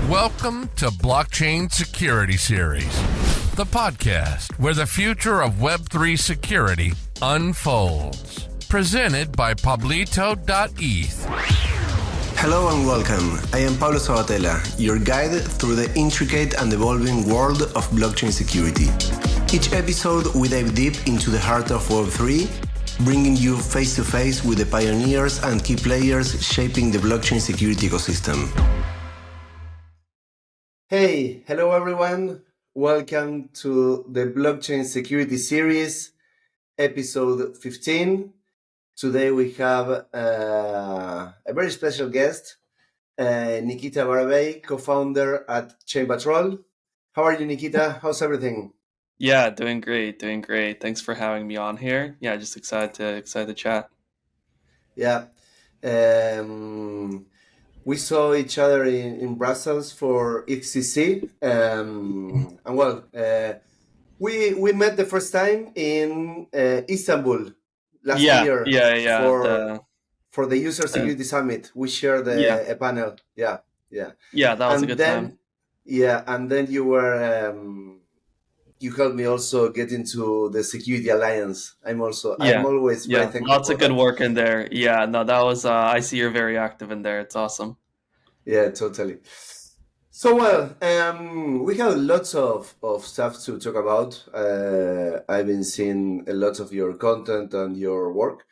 Welcome to Blockchain Security Series, the podcast where the future of Web3 security unfolds. Presented by pablito.eth. Hello and welcome. I am Pablo Sabbatella, your guide through the intricate and evolving world of blockchain security. Each episode we dive deep into the heart of Web3, bringing you face-to-face with the pioneers and key players shaping the blockchain security ecosystem. Hey, hello everyone. Welcome to the Blockchain Security Series, episode 15. Today we have a very special guest, Nikita Varabei, co-founder at ChainPatrol. How are you, Nikita? How's everything? Yeah, doing great. Thanks for having me on here. Yeah, just excited to chat. Yeah. We saw each other in Brussels for FCC. We met the first time in Istanbul last year. For the User Security Summit. We shared a panel. Yeah, that was a good time. Yeah, and then you were you helped me also get into the Security Alliance. I'm always very thankful. Lots of good work in there. Yeah, no, that was I see you're very active in there. It's awesome. Yeah, totally. So we have lots of stuff to talk about. I've been seeing a lot of your content and your work,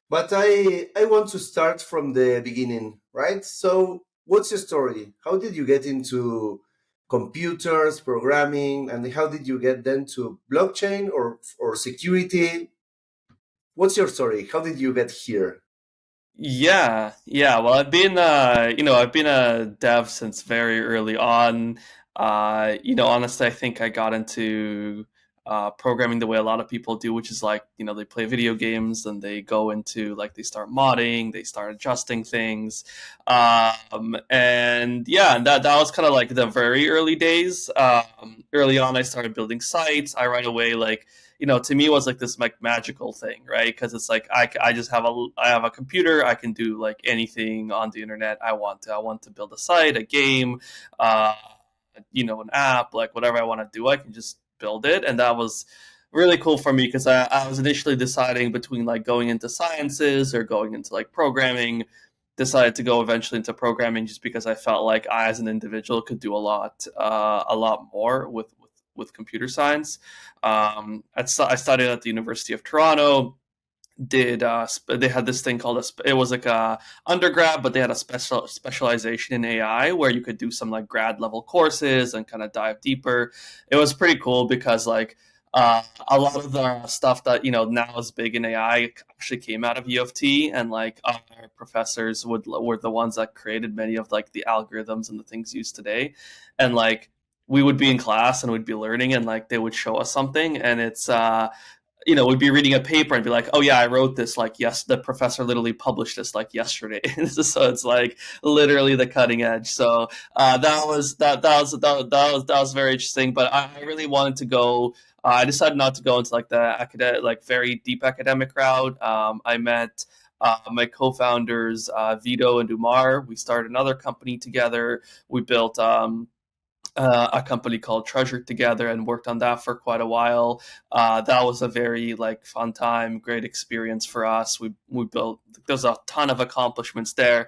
but I want to start from the beginning, right? So what's your story? How did you get into computers, programming, and how did you get then to blockchain or security? What's your story? How did you get here? Yeah. Well, I've been a dev since very early on. Honestly, I think I got into programming the way a lot of people do, which is like, they play video games and they go into they start modding, they start adjusting things. And that was kind of like the very early days. Early on, I started building sites. I right away, to me it was like this magical thing, right? Because it's like I just have a computer. I can do anything on the internet I want to. I want to build a site, a game, an app, whatever I want to do, I can just build it. And that was really cool for me because I was initially deciding between going into sciences or going into programming. Decided to go eventually into programming just because I felt like I as an individual could do a lot more with computer science. I studied at the University of Toronto. They had this thing called it was like a undergrad, but they had a specialization in AI where you could do some grad level courses and kind of dive deeper. It was pretty cool because a lot of the stuff that now is big in AI actually came out of U of T, and our professors were the ones that created many of the algorithms and the things used today. And we would be in class and we'd be learning, and they would show us something, and it's we'd be reading a paper and be like, oh yeah, I wrote this yes, the professor literally published this yesterday. So it's literally the cutting edge. So that was very interesting. But I really wanted to go. I decided not to go into the academic, very deep academic route. I met my co-founders Vito and Umar. We started another company together. We built a company called Treasure together and worked on that for quite a while. That was a very fun time, great experience for us. We built, there's a ton of accomplishments there,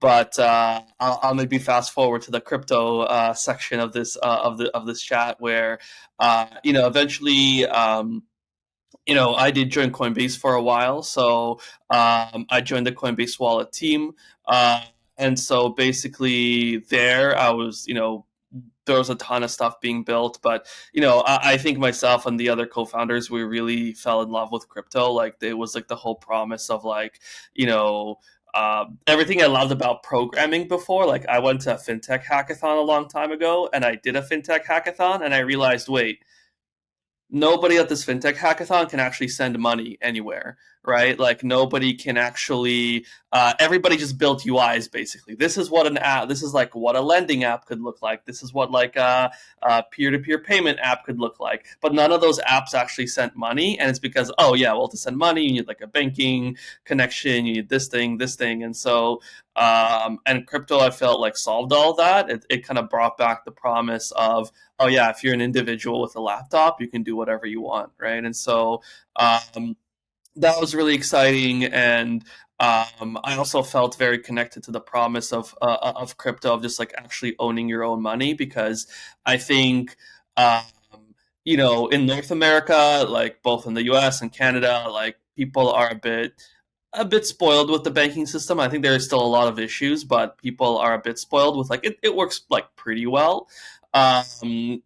but I'll maybe fast forward to the crypto section of this chat where eventually I did join Coinbase for a while. So I joined the Coinbase wallet team. And so basically there I was, there was a ton of stuff being built, but I think myself and the other co-founders, we really fell in love with crypto. It was the whole promise of everything I loved about programming before. I went to a fintech hackathon a long time ago, and I did a fintech hackathon, and I realized, wait, nobody at this fintech hackathon can actually send money anywhere. right? Like nobody can actually, everybody just built UIs basically. This is what an app, this is like what a lending app could look like. This is what like a peer-to-peer payment app could look like. But none of those apps actually sent money. And it's because, oh yeah, well, to send money, you need like a banking connection, you need this thing. And so, and crypto, I felt like solved all that. It kind of brought back the promise of, oh yeah, if you're an individual with a laptop, you can do whatever you want, right? And so, that was really exciting, and I also felt very connected to the promise of crypto, of just like actually owning your own money, because I think in North America, like both in the U.S. and Canada, like people are a bit spoiled with the banking system. I think there's still a lot of issues, but people are a bit spoiled with like it works like pretty well. Um,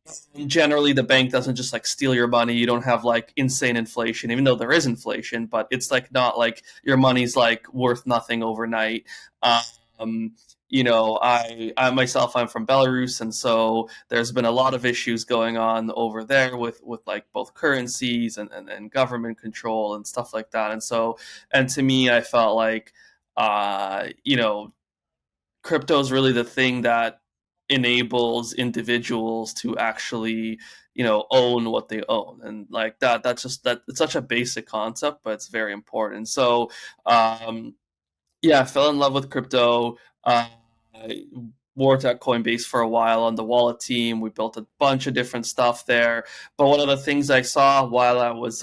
Generally, the bank doesn't just like steal your money. You don't have like insane inflation, even though there is inflation, but it's like not like your money's like worth nothing overnight. Um, I myself, I'm from Belarus, and so there's been a lot of issues going on over there with like both currencies and government control and stuff like that. And to me, I felt like, uh, you know, crypto is really the thing that enables individuals to actually own what they own, and like that it's such a basic concept, but it's very important. So um yeah, I fell in love with crypto. I worked at Coinbase for a while on the wallet team. We built a bunch of different stuff there. But one of the things I saw while I was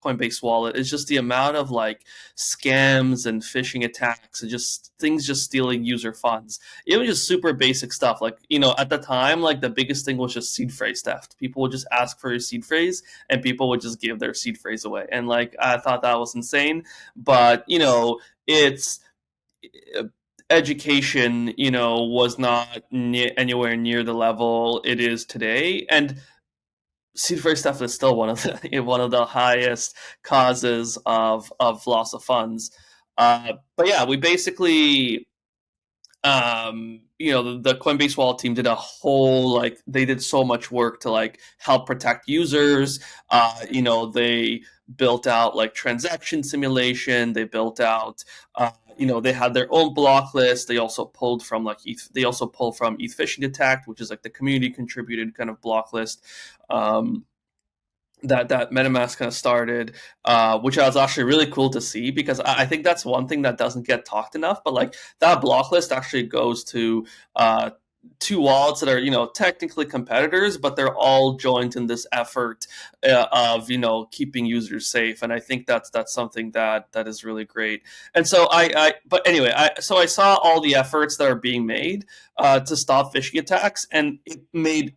Coinbase Wallet is just the amount of like scams and phishing attacks and just things just stealing user funds. It was just super basic stuff. Like, at the time, like the biggest thing was just seed phrase theft. People would just ask for your seed phrase and people would just give their seed phrase away. And like, I thought that was insane. But, it's education, was not anywhere near the level it is today. And seed phrase theft is still one of the highest causes of loss of funds. But yeah, we basically, the Coinbase Wallet team did they did so much work to like help protect users. They built out like transaction simulation. They built out, they had their own block list. They also pulled from like ETH Phishing Detect, which is like the community contributed kind of block list. That MetaMask kind of started, which was actually really cool to see, because I think that's one thing that doesn't get talked enough. But like that block list actually goes to two wallets that are technically competitors, but they're all joined in this effort of keeping users safe. And I think that's something that is really great. And so but anyway, I saw all the efforts that are being made to stop phishing attacks, and it made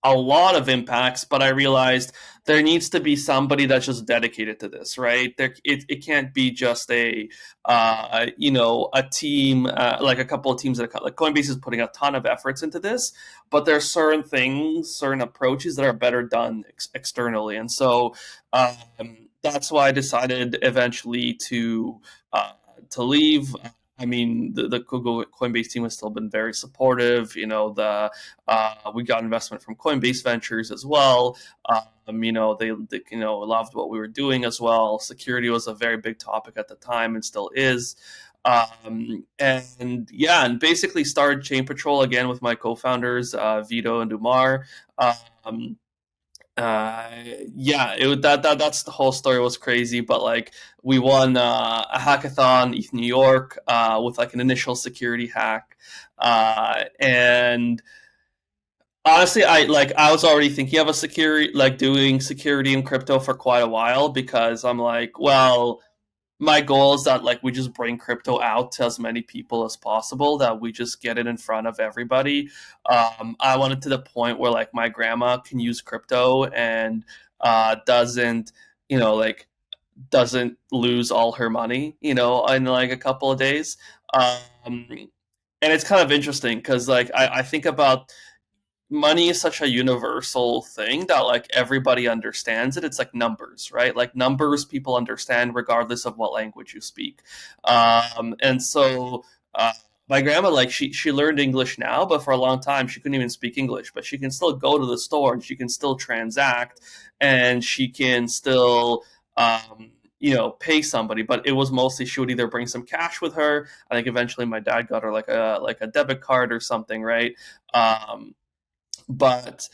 a lot of impacts, but I realized there needs to be somebody that's just dedicated to this, right? It can't be just a team, like a couple of teams that like Coinbase is putting a ton of efforts into this, but there are certain approaches that are better done externally. And so that's why I decided eventually to leave. I mean, the Coinbase team has still been very supportive. We got investment from Coinbase Ventures as well. They loved what we were doing as well. Security was a very big topic at the time and still is. And basically started ChainPatrol again with my co-founders, Vito and Umar. That's the whole story. Was crazy, but like we won a hackathon in New York with like an initial security hack, and honestly, I was already thinking of doing security in crypto for quite a while, because I'm like, well, my goal is that like we just bring crypto out to as many people as possible, that we just get it in front of everybody. I want it to the point where like my grandma can use crypto and doesn't doesn't lose all her money in like a couple of days. And it's kind of interesting because like I think about, money is such a universal thing that like everybody understands it. It's like numbers, right? Like numbers people understand regardless of what language you speak. And so my grandma, like she learned English now, but for a long time she couldn't even speak English, but she can still go to the store and she can still transact, and she can still pay somebody, but it was mostly she would either bring some cash with her. I think eventually my dad got her like a debit card or something, right? But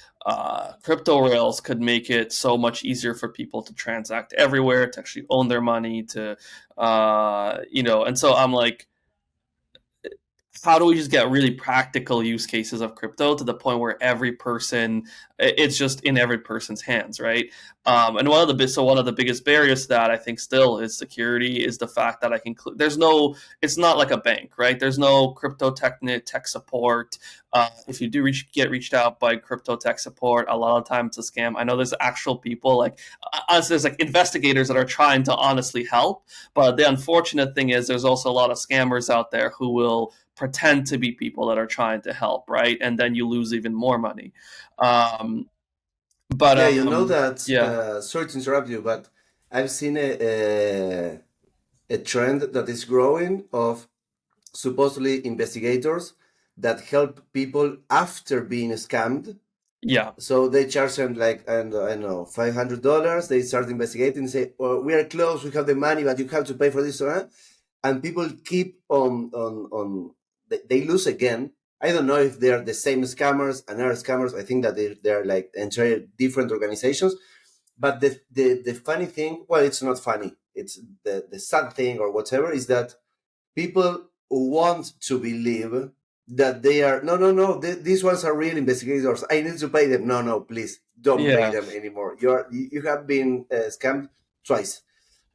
crypto rails could make it so much easier for people to transact everywhere, to actually own their money, to and so I'm like, how do we just get really practical use cases of crypto to the point where it's just in every person's hands, right? And one of the biggest barriers to that, I think, still is security. Is the fact that it's not like a bank, right? There's no crypto tech support. If you do get reached out by crypto tech support, a lot of times it's a scam. I know there's actual people like us, there's like investigators that are trying to honestly help, but the unfortunate thing is there's also a lot of scammers out there who will pretend to be people that are trying to help, right? And then you lose even more money. But yeah, you know that. yeah, Sorry to interrupt you, but I've seen a trend that is growing of supposedly investigators that help people after being scammed. yeah, So they charge them like, I don't know, $500. They start investigating and say, "Oh, we are close, we have the money, but you have to pay for this." And people keep on they lose again. I don't know if they're the same scammers and other scammers. I think that they're like entirely different organizations. But the funny thing, well, it's not funny. It's the sad thing or whatever is that people want to believe that they are, no, these ones are real investigators. I need to pay them. No, please don't pay them anymore. You have been scammed twice.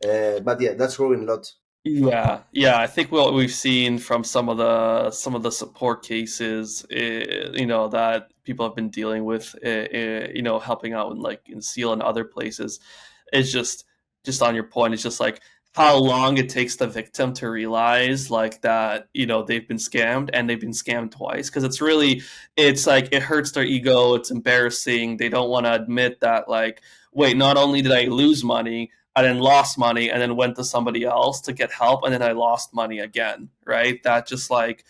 But yeah, that's growing a lot. Yeah. I think what we've seen from some of the support cases, that people have been dealing with, helping out in Seal and other places, is just on your point. It's just like how long it takes the victim to realize like that, they've been scammed and they've been scammed twice. Because it's like it hurts their ego. It's embarrassing. They don't want to admit that, like, wait, not only did I lose money, I then lost money and then went to somebody else to get help, and then I lost money again, right? That just like,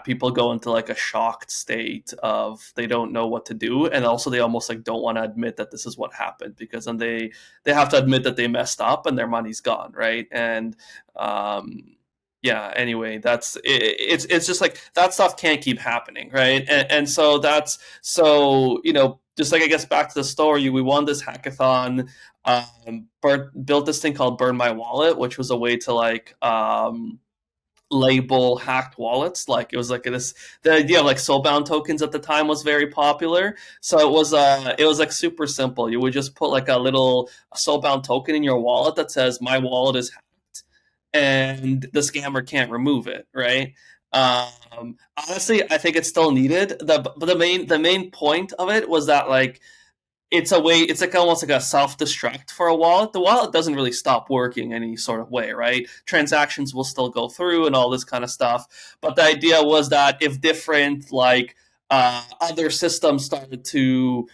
people go into like a shocked state of they don't know what to do, and also they almost like don't want to admit that this is what happened, because then they have to admit that they messed up and their money's gone, right? And anyway, it's just like that stuff can't keep happening, right? And so just like, I guess, back to the story, we won this hackathon, built this thing called Burn Mywallet, which was a way to like label hacked wallets. Like it was like the idea of like soulbound tokens at the time was very popular. So it was like super simple. You would just put like a little soulbound token in your wallet that says my wallet is hacked, and the scammer can't remove it, right? Honestly, I think it's still needed. But the main point of it was that like it's like almost like a self-destruct for a wallet. The wallet doesn't really stop working any sort of way, right? Transactions will still go through and all this kind of stuff. But the idea was that if different like other systems started to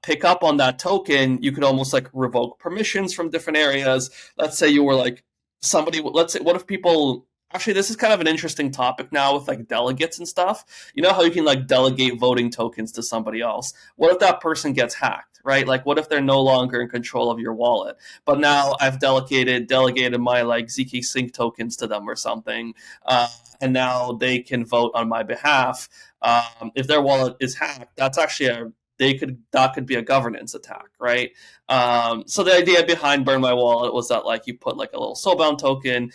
pick up on that token, you could almost like revoke permissions from different areas. Let's say you were like what if people, actually, this is kind of an interesting topic now with like delegates and stuff. You know how you can like delegate voting tokens to somebody else? What if that person gets hacked, right? Like what if they're no longer in control of your wallet? But now I've delegated my like ZK Sync tokens to them or something, and now they can vote on my behalf. If their wallet is hacked, that's actually that could be a governance attack, right? So the idea behind Burn My Wallet was that like you put like a little soulbound token,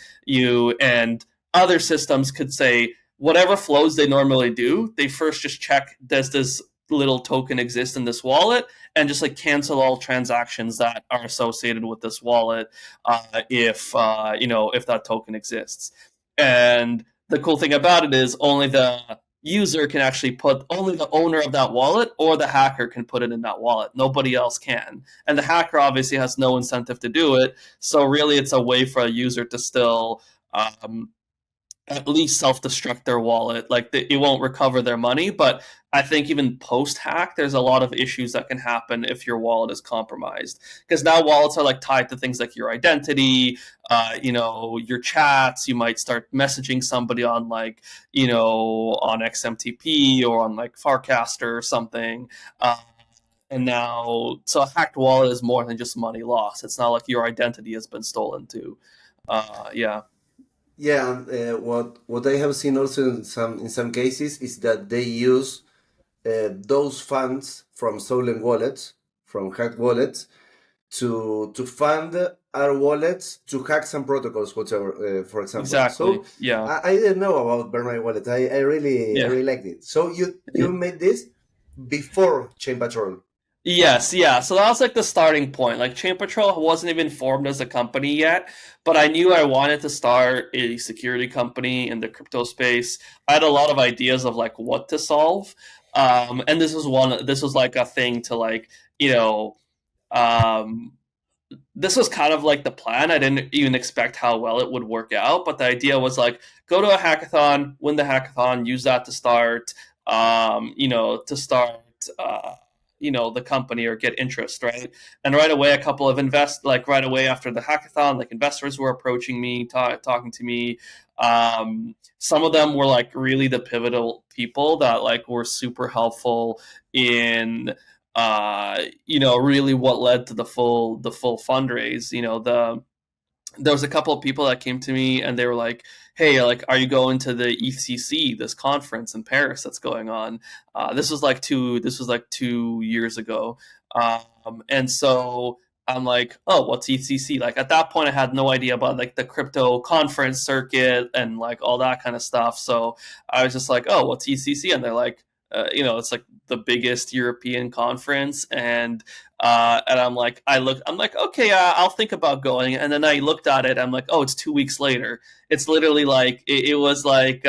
and other systems could say whatever flows they normally do, they first just check, does this little token exist in this wallet, and just like cancel all transactions that are associated with this wallet if that token exists. And the cool thing about it is only the user can actually only the owner of that wallet or the hacker can put it in that wallet. Nobody else can. And the hacker obviously has no incentive to do it. So really it's a way for a user to still at least self-destruct their wallet. Like it won't recover their money, but I think even post-hack, there's a lot of issues that can happen if your wallet is compromised. Because now wallets are like tied to things like your identity, your chats. You might start messaging somebody on like, on XMTP or on like Farcaster or something. And now, so a hacked wallet is more than just money lost. It's not like your identity has been stolen too. Yeah. Yeah, and what I have seen also in some cases is that they use those funds from stolen wallets, from hacked wallets, to fund our wallets to hack some protocols, whatever. For example, Exactly. so Yeah. I didn't know about Burn My Wallet. I Yeah. really liked it. So you made this before ChainPatrol. Yes, yeah. So that was like the starting point. Like ChainPatrol wasn't even formed as a company yet, but I knew I wanted to start a security company in the crypto space. I had a lot of ideas of like what to solve. And this was one, this was like a thing to like, you know, um, this was kind of like the plan. I didn't even expect how well it would work out, but the idea was like go to a hackathon, win the hackathon, use that to start, to start, the company or get interest, right? And right away, a couple of right away after the hackathon, like investors were approaching me, talking to me. Some of them were like really the pivotal people that like were super helpful in really what led to the full fundraise. There was a couple of people that came to me and they were like, "Hey, like, are you going to the ECC, this conference in Paris that's going on?" This was like 2 years ago, and so I'm like, "Oh, what's ECC?" Like at that point, I had no idea about like the crypto conference circuit and like all that kind of stuff. So I was just like, "Oh, what's ECC?" And they're like, it's like the biggest European conference, and I'm like, okay, I'll think about going. And then I looked at it. I'm like, oh, it's 2 weeks later. It's literally like it was like.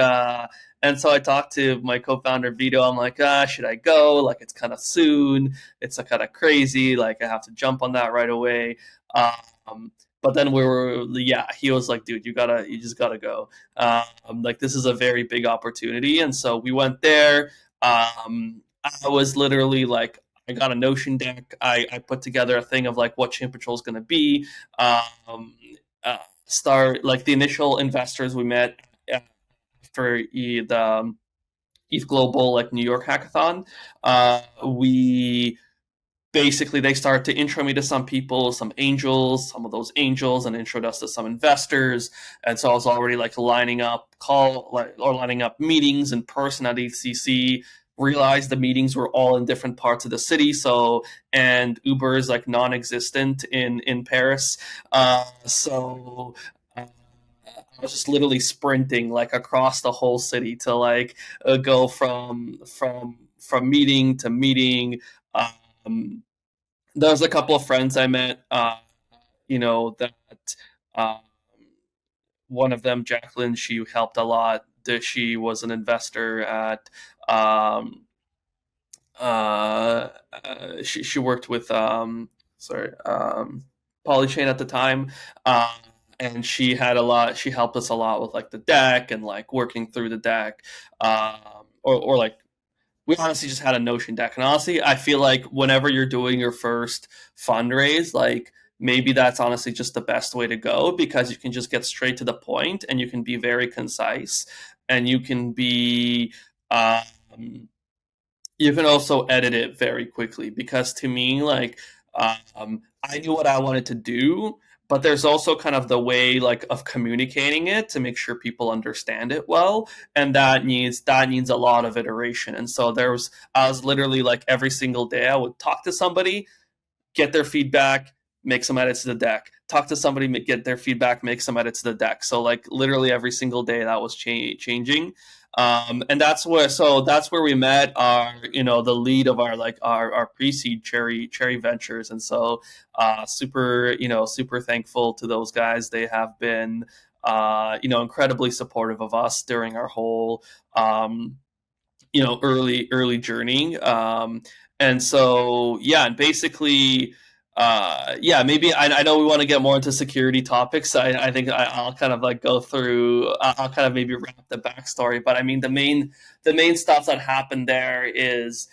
And so I talked to my co-founder Vito. I'm like, should I go? Like, it's kind of soon. It's kind of crazy. Like, I have to jump on that right away. But then he was like, dude, you just gotta go. Like, this is a very big opportunity. And so we went there. I was literally like, I got a Notion deck. I put together a thing of like what ChainPatrol is going to be. Start like the initial investors we met for the ETH Global like New York hackathon. We basically they started to intro me to some people, some angels, some of those angels, and introed us to some investors. And so I was already like lining up meetings in person at ECC. Realized the meetings were all in different parts of the city, and Uber is like non-existent in Paris. I was just literally sprinting like across the whole city to like go from meeting to meeting. Um, there's a couple of friends I met, that um, one of them, Jacqueline, she helped a lot. She was an investor at, she worked with, Polychain at the time. Um, and she helped us a lot with like the deck and like working through the deck. Or like we honestly just had a Notion deck. And honestly, I feel like whenever you're doing your first fundraise, like maybe that's honestly just the best way to go because you can just get straight to the point and you can be very concise and um, you can also edit it very quickly because to me, like, I knew what I wanted to do, but there's also kind of the way like of communicating it to make sure people understand it well, and that needs a lot of iteration. And so I was literally like every single day I would talk to somebody, get their feedback, make some edits to the deck. Talk to somebody, get their feedback, make some edits to the deck. So like literally every single day that was changing. And that's where we met our, the lead of our pre-seed cherry ventures. And so super thankful to those guys. They have been incredibly supportive of us during our whole early journey. And so and basically maybe I know we want to get more into security topics. I think I'll kind of like go through. I'll kind of maybe wrap the backstory. But I mean, the main stuff that happened there is,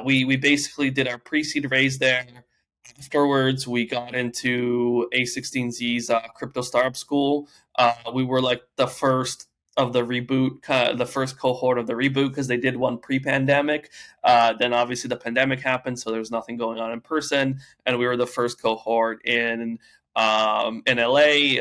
we basically did our pre-seed raise there. Afterwards, we got into A16Z's crypto startup school. We were like the first the reboot, the first cohort of the reboot, because they did one pre-pandemic. Then obviously the pandemic happened, so there was nothing going on in person, and we were the first cohort in LA.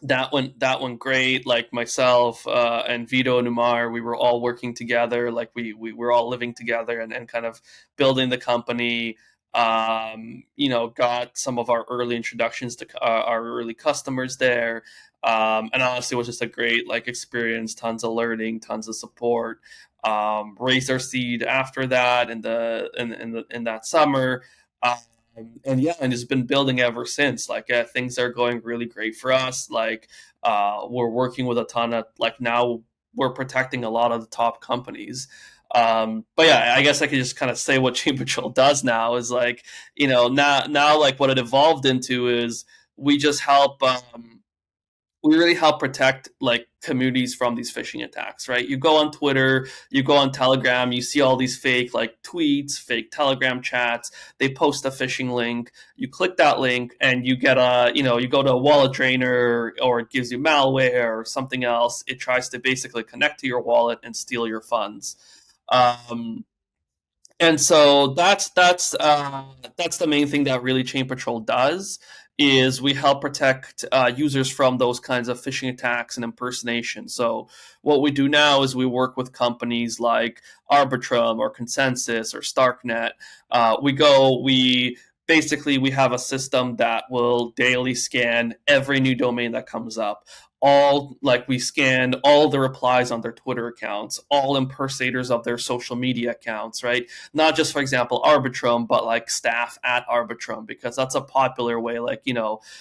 That went great. Like myself and Vito and Umar, we were all working together. Like we were all living together and kind of building the company. Got some of our early introductions to our early customers there. And honestly, it was just a great experience. Tons of learning, tons of support. Raised our seed after that in that summer. And it's been building ever since. Things are going really great for us. We're working with a ton of now we're protecting a lot of the top companies. But yeah, I guess I could just kind of say what ChainPatrol does now is now what it evolved into is we just help. We really help protect communities from these phishing attacks, right? You go on Twitter, you go on Telegram, you see all these fake tweets, fake Telegram chats. They post a phishing link. You click that link and you get you go to a wallet drainer, or it gives you malware or something else. It tries to basically connect to your wallet and steal your funds. And so that's the main thing that really ChainPatrol does, is we help protect users from those kinds of phishing attacks and impersonation. So what we do now is we work with companies like Arbitrum or Consensus or Starknet. We have a system that will daily scan every new domain that comes up. We scan all the replies on their Twitter accounts, all impersonators of their social media accounts, right? Not just, for example, Arbitrum, but staff at Arbitrum, because that's a popular way.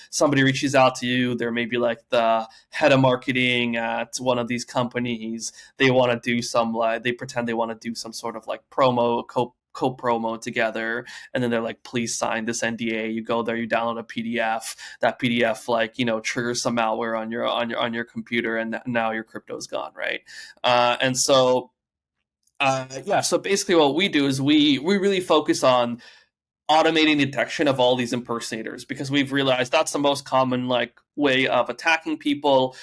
Somebody reaches out to you, they're maybe the head of marketing at one of these companies. They want to do they pretend they want to do some sort of promo, co-promo together, and then they're like, please sign this NDA. You go there, you download a PDF. That PDF triggers some malware on your computer, and now your crypto's gone, right? So basically what we do is we really focus on automating detection of all these impersonators, because we've realized that's the most common way of attacking people,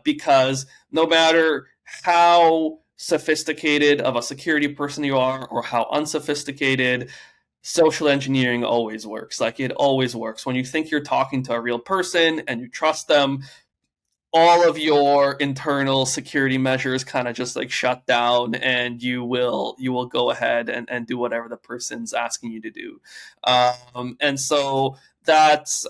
because no matter how sophisticated of a security person you are or how unsophisticated, social engineering always works. It always works. When you think you're talking to a real person and you trust them, all of your internal security measures kind of just shut down, and you will go ahead and do whatever the person's asking you to do. And so that's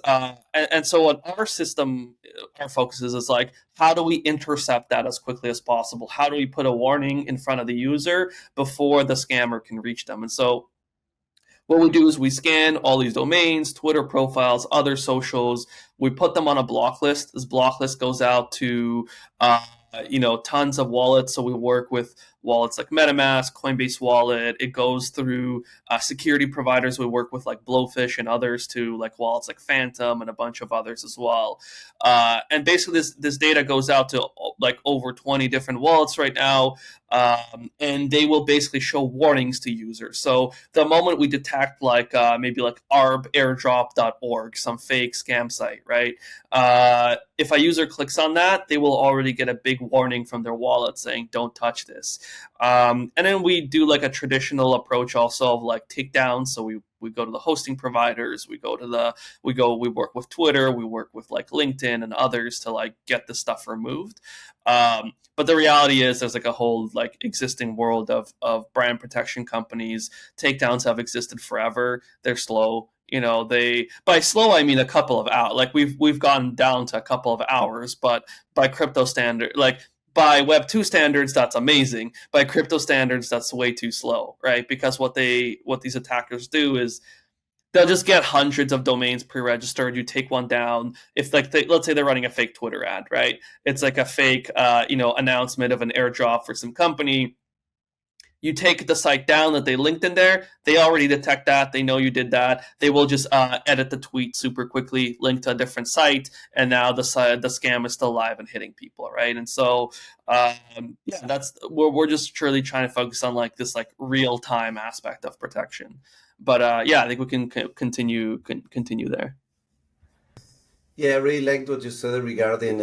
and so what our system, our focus is how do we intercept that as quickly as possible? How do we put a warning in front of the user before the scammer can reach them? And so what we do is we scan all these domains, Twitter profiles, other socials. We put them on a block list. This block list goes out to tons of wallets. So we work with wallets like MetaMask, Coinbase Wallet. It goes through security providers. We work with Blowfish and others, to wallets like Phantom and a bunch of others as well. And basically this data goes out to over 20 different wallets right now. And they will basically show warnings to users. So the moment we detect maybe arbairdrop.org, some fake scam site, right? If a user clicks on that, they will already get a big warning from their wallet saying, don't touch this. And then we do a traditional approach also of takedown. So we go to the hosting providers, we work with Twitter, we work with LinkedIn and others to get this stuff removed. But the reality is there's a whole existing world of brand protection companies. Takedowns have existed forever. They're slow. By slow I mean a couple of hours. We've gone down to a couple of hours, but by crypto standard, by Web 2 standards, that's amazing. By crypto standards, that's way too slow, right? Because what these attackers do is they'll just get hundreds of domains pre-registered. You take one down. If let's say they're running a fake Twitter ad, right? It's a fake announcement of an airdrop for some company. You take the site down that they linked in there. They already detect that. They know you did that. They will just edit the tweet super quickly, link to a different site, and now the scam is still live and hitting people, right? And so that's we're just truly trying to focus on this real time aspect of protection. But I think we can continue there. Yeah, I really liked what you said regarding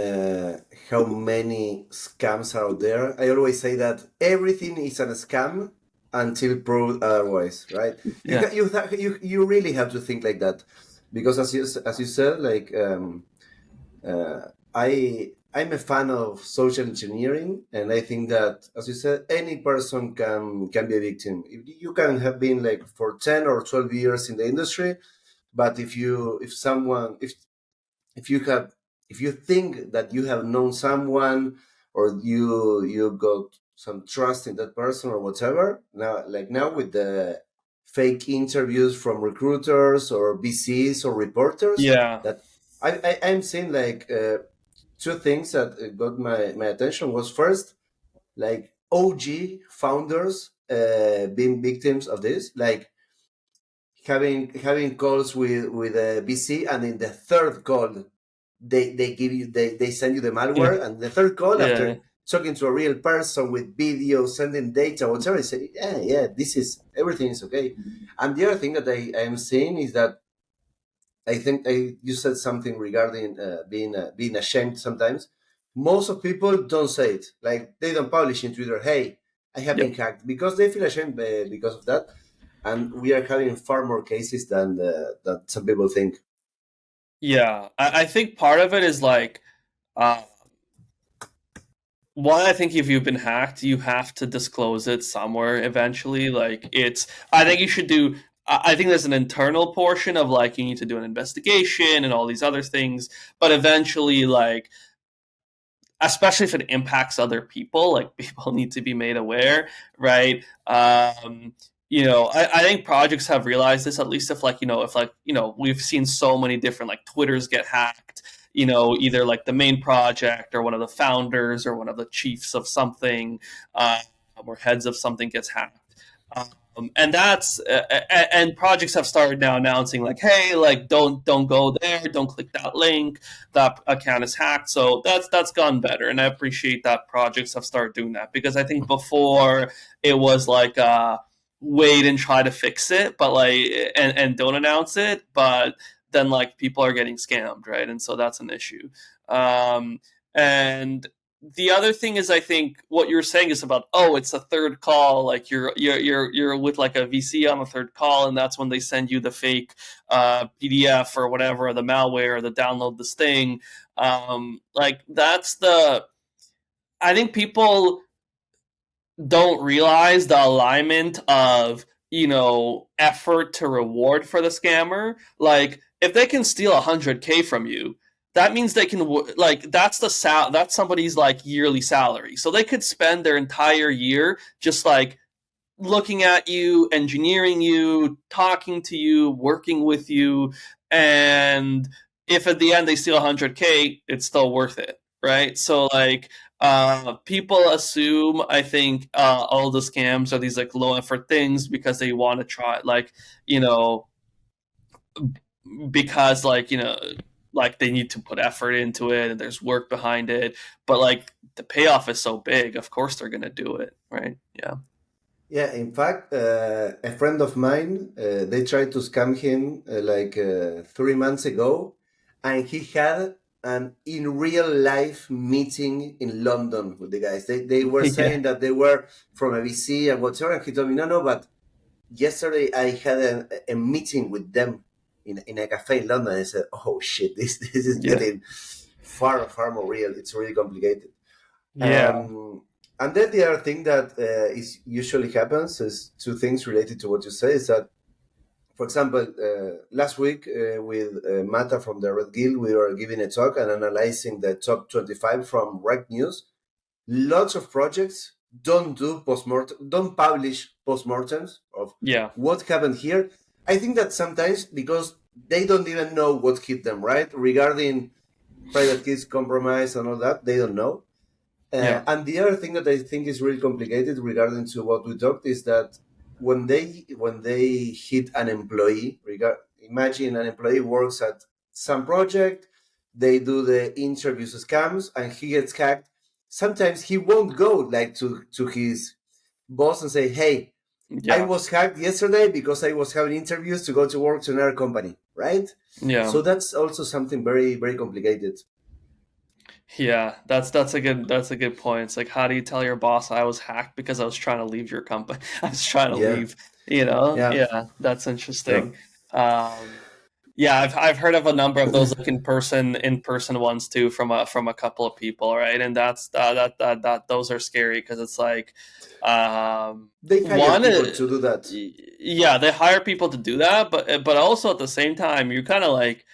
how many scams are out there. I always say that everything is a scam until proved otherwise, right? You Yeah. you really have to think like that, because as you said, like I'm a fan of social engineering, and I think that, as you said, any person can be a victim. You can have been like for 10 or 12 years in the industry, but if you have if you think that you have known someone, or you got some trust in that person or whatever, now with the fake interviews from recruiters or VCs or reporters, Yeah. that I'm seeing like two things that got my attention. Was first, like OG founders being victims of this, like having calls with a VC, and in the third call they send you the Yeah. malware, and the third call, Yeah. after talking to a real person with video, sending data, whatever, they say, yeah, this is everything is okay. And the other thing that I am seeing is that I think you said something regarding being ashamed sometimes. Most of people don't say it, like they don't publish in Twitter, hey, I have been Yep. hacked, because they feel ashamed because of that. And we are having far more cases than some people think. Yeah. I think part of it is like, uh, one, I think if you've been hacked, you have to disclose it somewhere eventually. Like I think you should do. I think there's an internal portion of like you need to do an investigation and all these other things, but eventually, like especially if it impacts other people, like people need to be made aware, right? I think projects have realized this, at least if we've seen so many different like Twitters get hacked, either like the main project or one of the founders or one of the chiefs of something, or heads of something gets hacked. And that's and projects have started now announcing like, hey, like don't go there, don't click that link, that account is hacked. So that's gone better, and I appreciate that projects have started doing that, because I think before it was like wait and try to fix it, but like and don't announce it, but then like people are getting scammed, right? And so that's an issue. And the other thing is, I think what you're saying is about, oh, it's a third call, like you're with like a VC on a third call, and that's when they send you the fake PDF or whatever, or the malware, or the download this thing. Like that's the I think people don't realize the alignment of effort to reward for the scammer. Like if they can steal 100K from you, that means they can like that's somebody's like yearly salary, so they could spend their entire year just like looking at you, engineering you, talking to you, working with you, and if at the end they steal 100K, it's still worth it, right? So like people assume, I think, all the scams are these like low effort things because they want to try, like, you know because like they need to put effort into it and there's work behind it, but like the payoff is so big, of course they're gonna do it, right? Yeah. Yeah, in fact, a friend of mine, they tried to scam him 3 months ago, and he had an in real life meeting in London with the guys. They were Yeah. saying that they were from a VC and whatever, and he told me, no, but yesterday I had a meeting with them in a cafe in London. I said, oh shit, this is Yeah. getting far more real. It's really complicated. Yeah. And then the other thing that is usually happens is two things related to what you say. Is that, for example, last week with Mata from the Red Guild, we were giving a talk and analyzing the top 25 from Rec News. Lots of projects don't publish postmortems of Yeah. what happened here. I think that sometimes because they don't even know what hit them, right? Regarding private keys compromise and all that, they don't know. Yeah. And the other thing that I think is really complicated regarding to what we talked is that when they hit an employee, imagine an employee works at some project, they do the interviews scams, and he gets hacked. Sometimes he won't go like to his boss and say, "Hey, I Yeah. was hacked yesterday because I was having interviews to go to work to another company." right? Yeah. So that's also something very, very complicated. Yeah, that's a good point. It's like, how do you tell your boss I was hacked because I was trying to leave your company? I was trying to Yeah, leave, you know? yeah, Yeah, that's yeah. interesting. Um, yeah, I've heard of a number of those like in person ones too from a couple of people, right? And that's that those are scary because it's like They hire one people to do that. yeah, they hire people to do that, but also at the same time you kind of like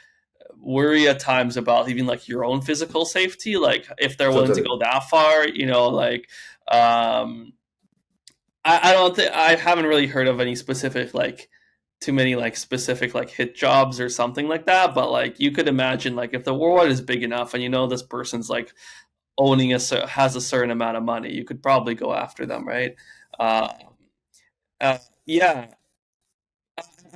worry at times about even like your own physical safety, like if they're willing to Totally. go that far, you know, like I don't think I haven't really heard of any specific like too many like specific like hit jobs or something like that, but like you could imagine like if the reward is big enough and you know this person's like owning has a certain amount of money, you could probably go after them, right? uh, yeah,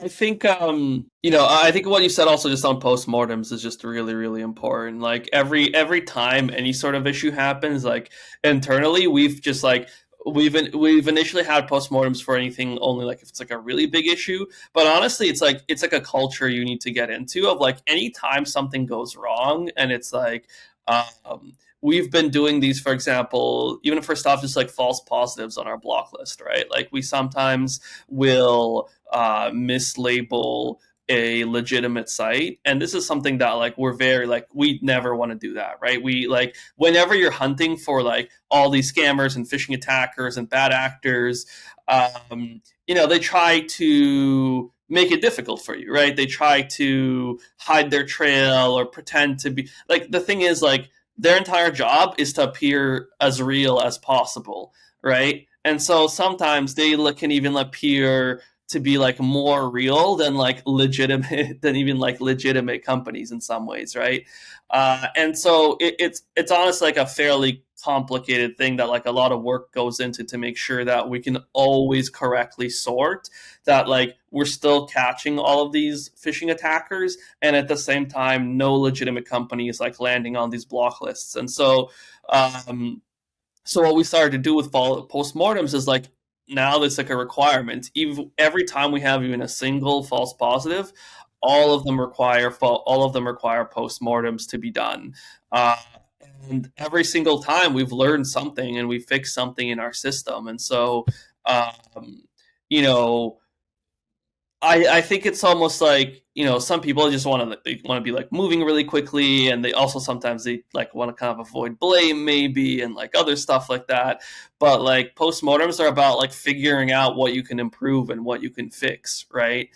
I think you know, I think what you said also just on postmortems is just really really important. Like every time any sort of issue happens, like internally we've just like we've initially had postmortems for anything only like if it's like a really big issue, but honestly it's like a culture you need to get into of like anytime something goes wrong and it's like we've been doing these, for example, even for stuff just like false positives on our block list, right? Like we sometimes will mislabel a legitimate site, and this is something that like we're very like we never want to do that, right? We like whenever you're hunting for like all these scammers and phishing attackers and bad actors, you know, they try to make it difficult for you, right? They try to hide their trail or pretend to be like the thing is like their entire job is to appear as real as possible, right? And so sometimes they can even appear to be like more real than like legitimate than even like legitimate companies in some ways, right? And so it's honestly like a fairly complicated thing that like a lot of work goes into to make sure that we can always correctly sort that like we're still catching all of these phishing attackers and at the same time no legitimate company is like landing on these block lists. And so so what we started to do with postmortems is like now there's like a requirement. Even every time we have even a single false positive, all of them require postmortems to be done. Uh, and every single time we've learned something and we fixed something in our system. And so, um, you know, I think it's almost like, you know, some people just want to be like moving really quickly, and they also sometimes they like want to kind of avoid blame maybe and like other stuff like that. But like postmortems are about like figuring out what you can improve and what you can fix, right?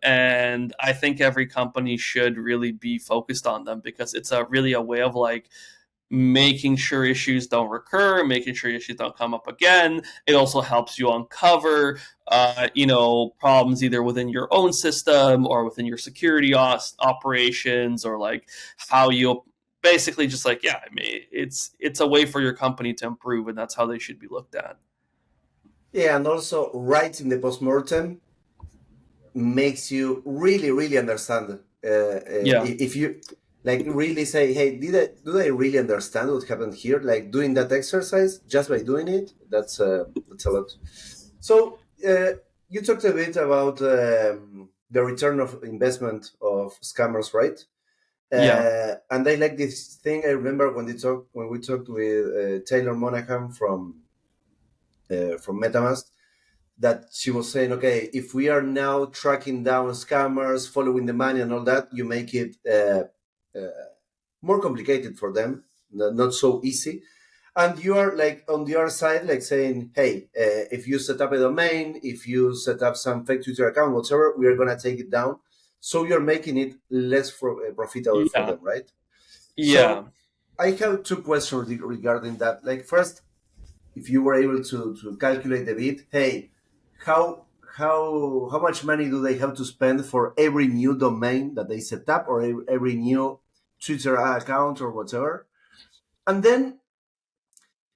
And I think every company should really be focused on them because it's a really a way of like making sure issues don't recur, making sure issues don't come up again. It also helps you uncover, you know, problems either within your own system or within your security operations, or like how you basically just like, yeah, I mean, it's a way for your company to improve, and that's how they should be looked at. Yeah, and also writing the postmortem makes you really, really understand. Yeah, If you like really say, hey, do I really understand what happened here? Like doing that exercise just by doing it, that's a lot. So you talked a bit about the return of investment of scammers, right? yeah, And I like this thing. I remember when we talked with Taylor Monahan from MetaMask, that she was saying, okay, if we are now tracking down scammers, following the money and all that, you make it more complicated for them, not so easy. And you are like on the other side, like saying, hey, if you set up a domain, if you set up some fake Twitter account, whatever, we are going to take it down. So you're making it less profitable for yeah, them, right? yeah, So I have two questions regarding that. Like first, if you were able to calculate a bit, hey, how how much money do they have to spend for every new domain that they set up, or every new Twitter account or whatever? And then,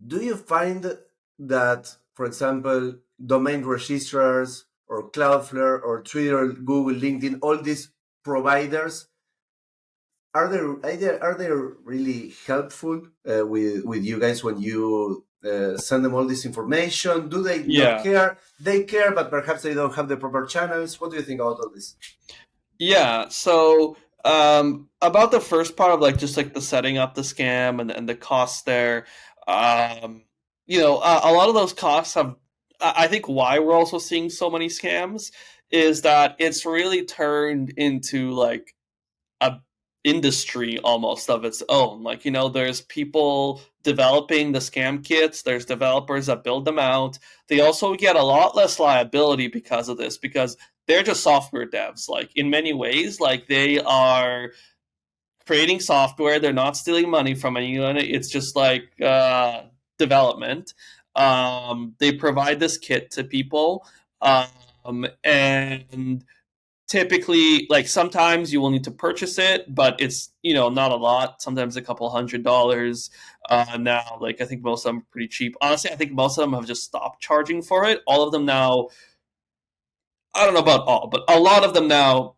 do you find that, for example, domain registrars or Cloudflare or Twitter, Google, LinkedIn, all these providers, are they really helpful with you guys when you send them all this information? Do they not yeah. care? They care, but perhaps they don't have the proper channels. What do you think about all this? Yeah. So about the first part of like just like the setting up the scam and the costs there, um, a lot of those costs have. I think why we're also seeing so many scams is that it's really turned into like a industry almost of its own. Like, there's people developing the scam kits, there's developers that build them out. They also get a lot less liability because of this, because they're just software devs. Like, in many ways, like they are creating software, they're not stealing money from anyone. It's just like development. They provide this kit to people. And typically, like, sometimes you will need to purchase it, but it's not a lot, sometimes a couple $100. Now, like, I think most of them are pretty cheap. Honestly, I think most of them have just stopped charging for it. All of them now, I don't know about all, but a lot of them now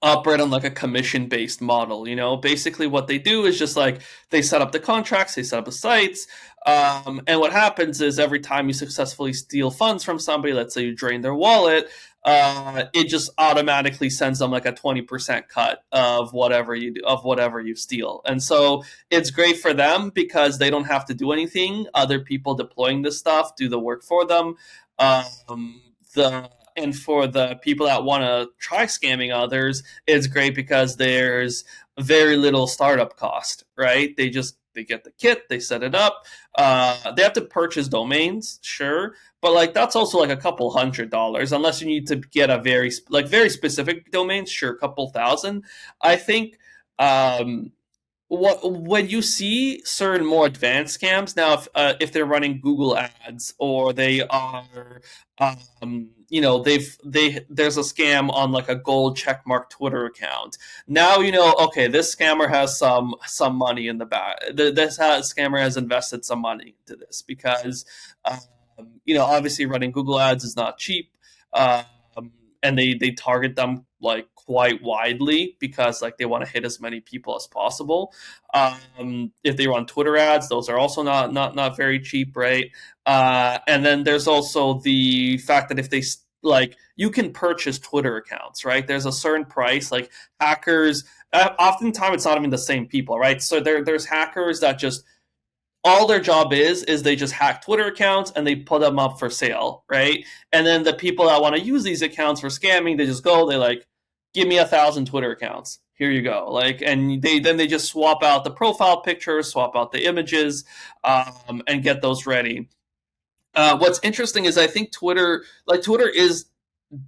operate on like a commission based model. Basically what they do is just like they set up the contracts, they set up the sites. And what happens is every time you successfully steal funds from somebody, let's say you drain their wallet, it just automatically sends them like a 20% cut of whatever you do, of whatever you steal. And so it's great for them because they don't have to do anything. Other people deploying this stuff do the work for them. The and for the people that want to try scamming others, it's great because there's very little startup cost, right? They get the kit, they set it up. They have to purchase domains, sure, but like that's also like a couple $100, unless you need to get a very specific domains, sure, a couple thousand. I think when you see certain more advanced scams now, if they're running Google ads, or they are there's a scam on like a gold checkmark Twitter account. Now okay, this scammer has some money in the back. Scammer has invested some money into this, because obviously running Google ads is not cheap. um, and they target them like quite widely, because like they want to hit as many people as possible. If they run Twitter ads, those are also not very cheap, right? And then there's also the fact that if they like, you can purchase Twitter accounts, right? There's a certain price. Like, hackers, oftentimes it's not even the same people, right? So there's hackers that just, all their job is they just hack Twitter accounts and they put them up for sale, right? And then the people that want to use these accounts for scamming, they just go, they like, give me 1,000 Twitter accounts. Here you go. Like, and they just swap out the profile pictures, swap out the images, and get those ready. What's interesting is I think Twitter is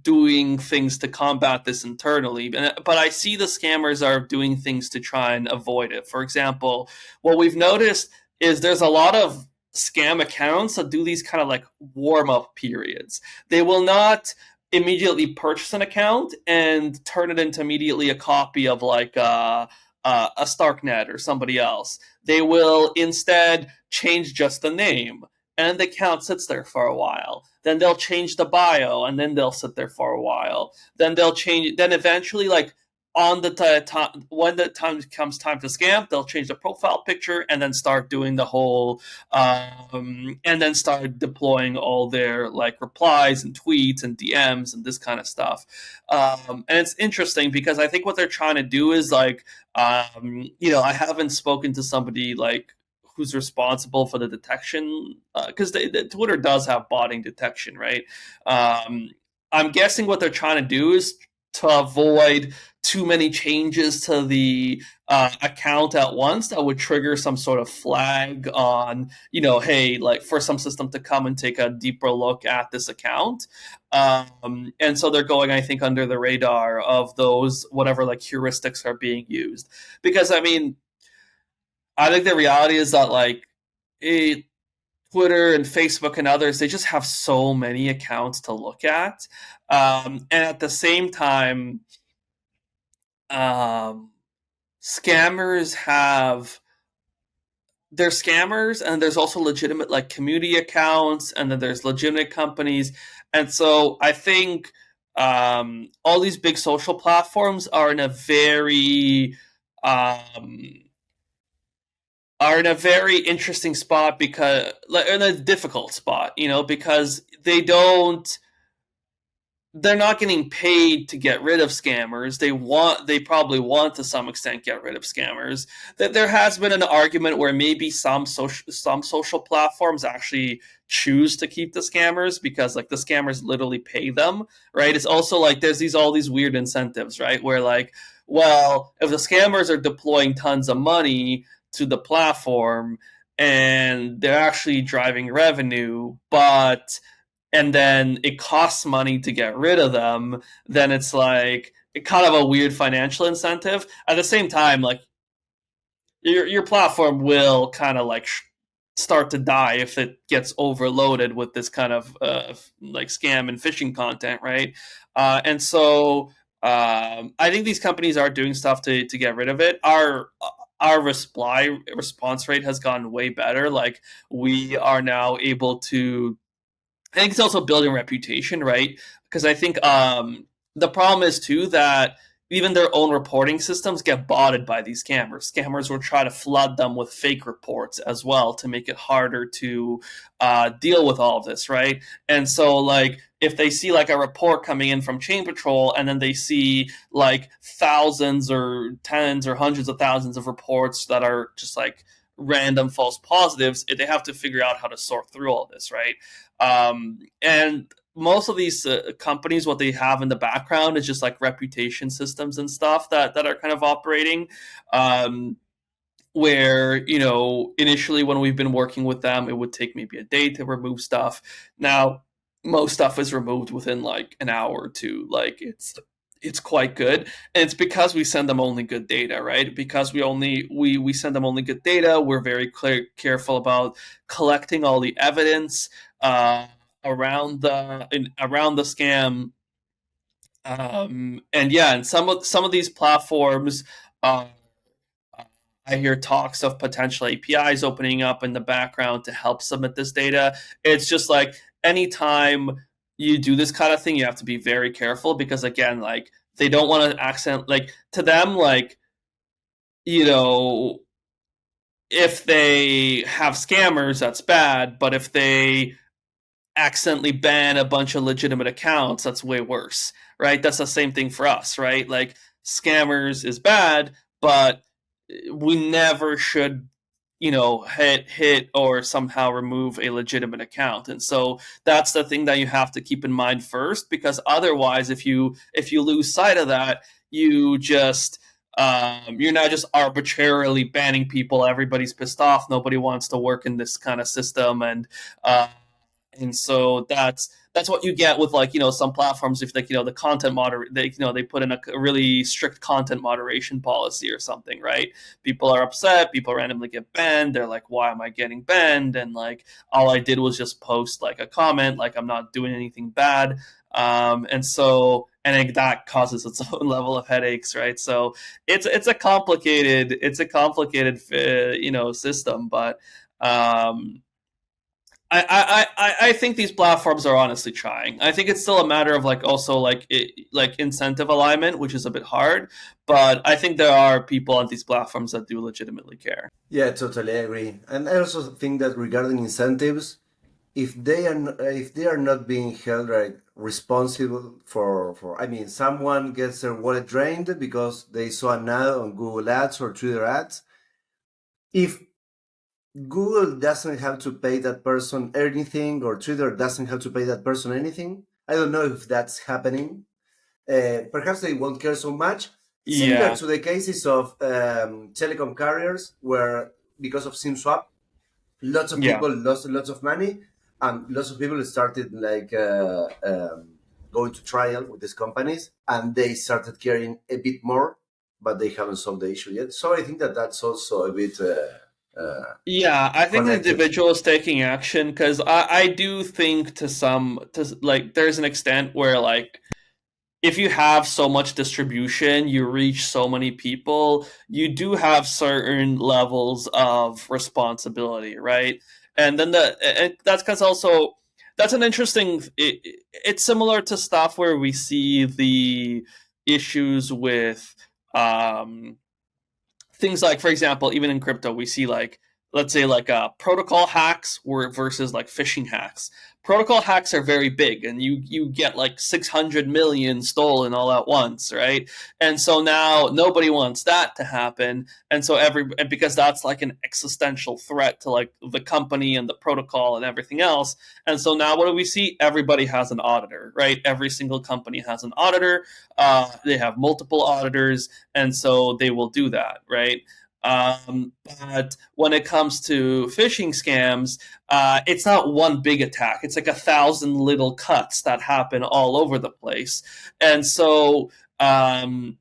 doing things to combat this internally, but I see the scammers are doing things to try and avoid it. For example, what we've noticed is there's a lot of scam accounts that do these kind of like warm up periods. They will not immediately purchase an account and turn it into immediately a copy of like a Starknet or somebody else. They will instead change just the name, and the account sits there for a while. Then they'll change the bio, and then they'll sit there for a while. Then they'll change. Then eventually, like, on the time when the time comes time to scam, they'll change the profile picture and then start doing the whole, and then start deploying all their like replies and tweets and DMs and this kind of stuff. And it's interesting because I think what they're trying to do is like, I haven't spoken to somebody like who's responsible for the detection, because Twitter does have botting detection, right? I'm guessing what they're trying to do is to avoid too many changes to the account at once that would trigger some sort of flag on, hey, like, for some system to come and take a deeper look at this account. And so they're going, I think, under the radar of those whatever like heuristics are being used, because I mean, I think the reality is that like Twitter and Facebook and others, they just have so many accounts to look at, and at the same time, um, scammers have their scammers, and there's also legitimate like community accounts, and then there's legitimate companies, and so I think all these big social platforms um, are in a very interesting spot, because like in a difficult spot, because they don't they're not getting paid to get rid of scammers. They probably want to some extent get rid of scammers. That there has been an argument where maybe some social platforms actually choose to keep the scammers because like the scammers literally pay them, right? It's also like there's all these weird incentives, right? Where like, well, if the scammers are deploying tons of money to the platform and they're actually driving revenue, but and then it costs money to get rid of them, then it's like kind of a weird financial incentive. At the same time, like your platform will kind of like start to die if it gets overloaded with this kind of like scam and phishing content, right? And so I think these companies are doing stuff to get rid of it. Our response rate has gotten way better. Like we are now able to I think it's also building reputation, right? Because I think the problem is too that even their own reporting systems get botted by these scammers. Scammers will try to flood them with fake reports as well to make it harder to deal with all of this, right? And so, like, if they see like a report coming in from ChainPatrol, and then they see like thousands or tens or hundreds of thousands of reports that are just like random false positives, they have to figure out how to sort through all this, right? And most of these companies, what they have in the background is just like reputation systems and stuff that are kind of operating. Where, you know, initially when we've been working with them, it would take maybe a day to remove stuff. Now, most stuff is removed within like an hour or two. Like it's quite good, and it's because we send them only good data, right? Because we send them only good data. We're very careful about collecting all the evidence around the scam, and yeah, and some of these platforms. I hear talks of potential APIs opening up in the background to help submit this data. It's just like anytime you do this kind of thing, you have to be very careful because again, like they don't want to accent like to them, like, you know, if they have scammers, that's bad. But if they accidentally ban a bunch of legitimate accounts, that's way worse, right? That's the same thing for us, right? Like scammers is bad, but we never should, you know, hit or somehow remove a legitimate account. And so that's the thing that you have to keep in mind first, because otherwise if you lose sight of that, you just you're not just arbitrarily banning people. Everybody's pissed off, nobody wants to work in this kind of system. And so that's what you get with, like, you know, some platforms. If, like, you know, the content they put in a really strict content moderation policy or something, right? People are upset, people randomly get banned, they're like, why am I getting banned? And like all I did was just post like a comment, like I'm not doing anything bad. And so and that causes its own level of headaches, right? So it's a complicated you know, system. But I think these platforms are honestly trying. I think it's still a matter of like also like like incentive alignment, which is a bit hard. But I think there are people on these platforms that do legitimately care. Yeah, totally agree. And I also think that regarding incentives, if they are not being held like responsible for I mean, someone gets their wallet drained because they saw an ad on Google Ads or Twitter ads. If Google doesn't have to pay that person anything, or Twitter doesn't have to pay that person anything, I don't know if that's happening. Perhaps they won't care so much. Similar Yeah, to the cases of telecom carriers, where because of SIM swap, lots of yeah. people lost lots of money, and lots of people started like going to trial with these companies, and they started caring a bit more, but they haven't solved the issue yet. So I think that that's also a bit Yeah, I think the connected. individual is taking action because I do think to like there's an extent where like if you have so much distribution, you reach so many people, you do have certain levels of responsibility, right? And then that's because also that's an interesting. It's similar to stuff where we see the issues with um, things like, for example, even in crypto, we see like let's say like protocol hacks versus like phishing hacks. Protocol hacks are very big, and you get like 600 million stolen all at once, right? And so now nobody wants that to happen, and so because that's like an existential threat to like the company and the protocol and everything else. And so now what do we see? Everybody has an auditor, right? Every single company has an auditor. They have multiple auditors, and so they will do that, right? But when it comes to phishing scams, it's not one big attack. It's like 1,000 little cuts that happen all over the place. And so, and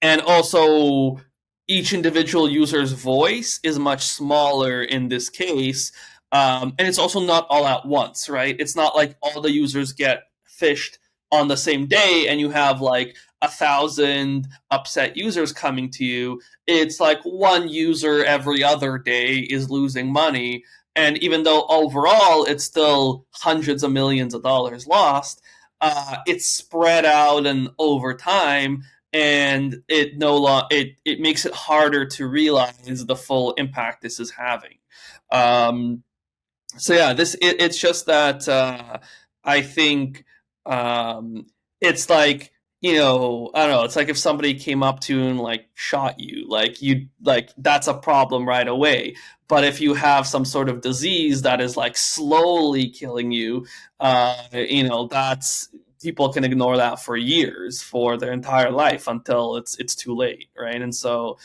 also each individual user's voice is much smaller in this case. And it's also not all at once, right? It's not like all the users get phished on the same day and you have like 1,000 upset users coming to you. It's like one user every other day is losing money. And even though overall it's still hundreds of millions of dollars lost, it's spread out and over time, and it makes it harder to realize the full impact this is having. So yeah, it's just that I think it's like, I don't know. It's like if somebody came up to you and like shot you, like that's a problem right away. But if you have some sort of disease that is like slowly killing you, that's people can ignore that for years, for their entire life, until it's too late, right? And so.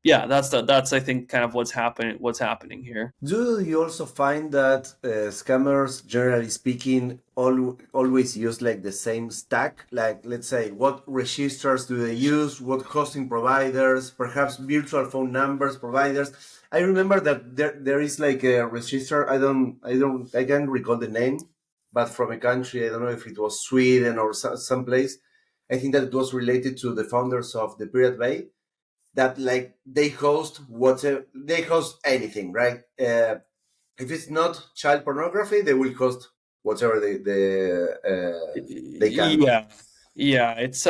Yeah, that's I think kind of what's happening here. Do you also find that scammers, generally speaking, always use like the same stack? Like, let's say, what registrars do they use? What hosting providers? Perhaps virtual phone numbers providers? I remember that there is like a registrar. I can't recall the name, but from a country. I don't know if it was Sweden or someplace. I think that it was related to the founders of the Pirate Bay. That like they host anything, right? If it's not child pornography, they will host whatever they can. Yeah, it's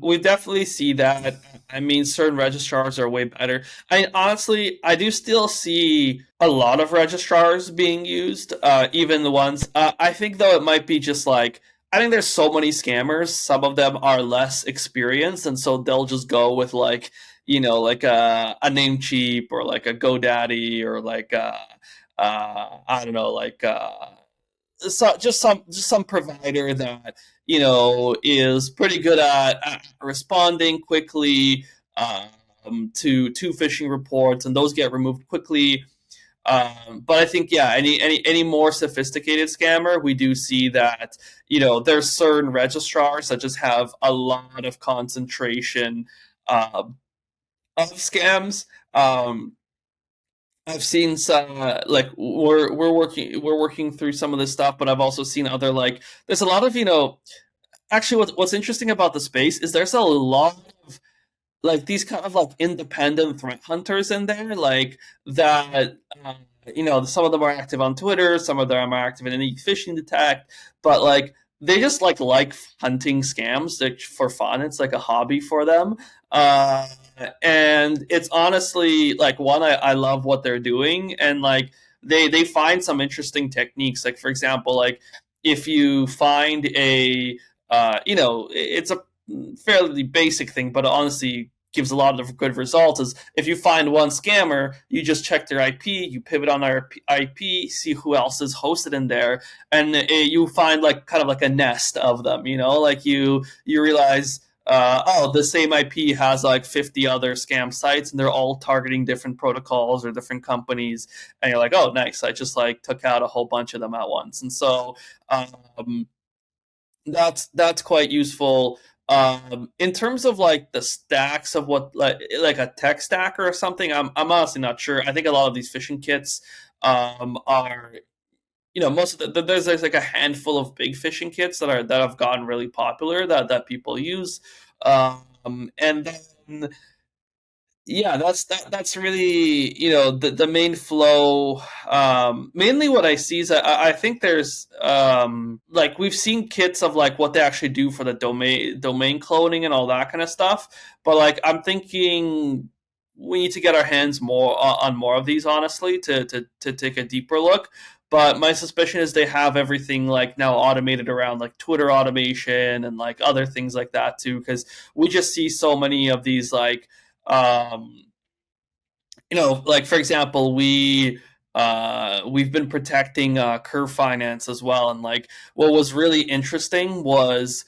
we definitely see that. I mean, certain registrars are way better. Honestly, I do still see a lot of registrars being used, even the ones. I think though it might be just like, I think there's so many scammers. Some of them are less experienced, and so they'll just go with like, like a Namecheap or like a GoDaddy or like I don't know, like just some provider that is pretty good at responding quickly to phishing reports, and those get removed quickly. But I think, yeah, any more sophisticated scammer, we do see that there's certain registrars that just have a lot of concentration of scams. I've seen some like we're working through some of this stuff, but I've also seen other, like, there's a lot of actually what's interesting about the space is there's a lot of like these kind of like independent threat hunters in there, like that. Some of them are active on Twitter, some of them are active in any phishing detect, but like they just like hunting scams for fun. It's like a hobby for them. And it's honestly like, one, I love what they're doing, and like they find some interesting techniques. Like, for example, like if you find it's a fairly basic thing, but honestly gives a lot of good results, is if you find one scammer, you just check their IP, you pivot on their IP, see who else is hosted in there, and you find like kind of like a nest of them, like you realize, the same IP has like 50 other scam sites, and they're all targeting different protocols or different companies, and you're like, oh, nice, I just like took out a whole bunch of them at once. And so that's quite useful. In terms of like the stacks of what like a tech stack or something, I'm honestly not sure. I think a lot of these phishing kits are, most of there's like a handful of big phishing kits that have gotten really popular that people use, and then yeah, that's really the main flow. Mainly what I see is I think there's like we've seen kits of like what they actually do for the domain cloning and all that kind of stuff, but like I'm thinking we need to get our hands more on more of these, honestly, to take a deeper look. But my suspicion is they have everything like now automated around like Twitter automation and like other things like that too, because we just see so many of these like like for example, we've been protecting Curve Finance as well, and like what was really interesting was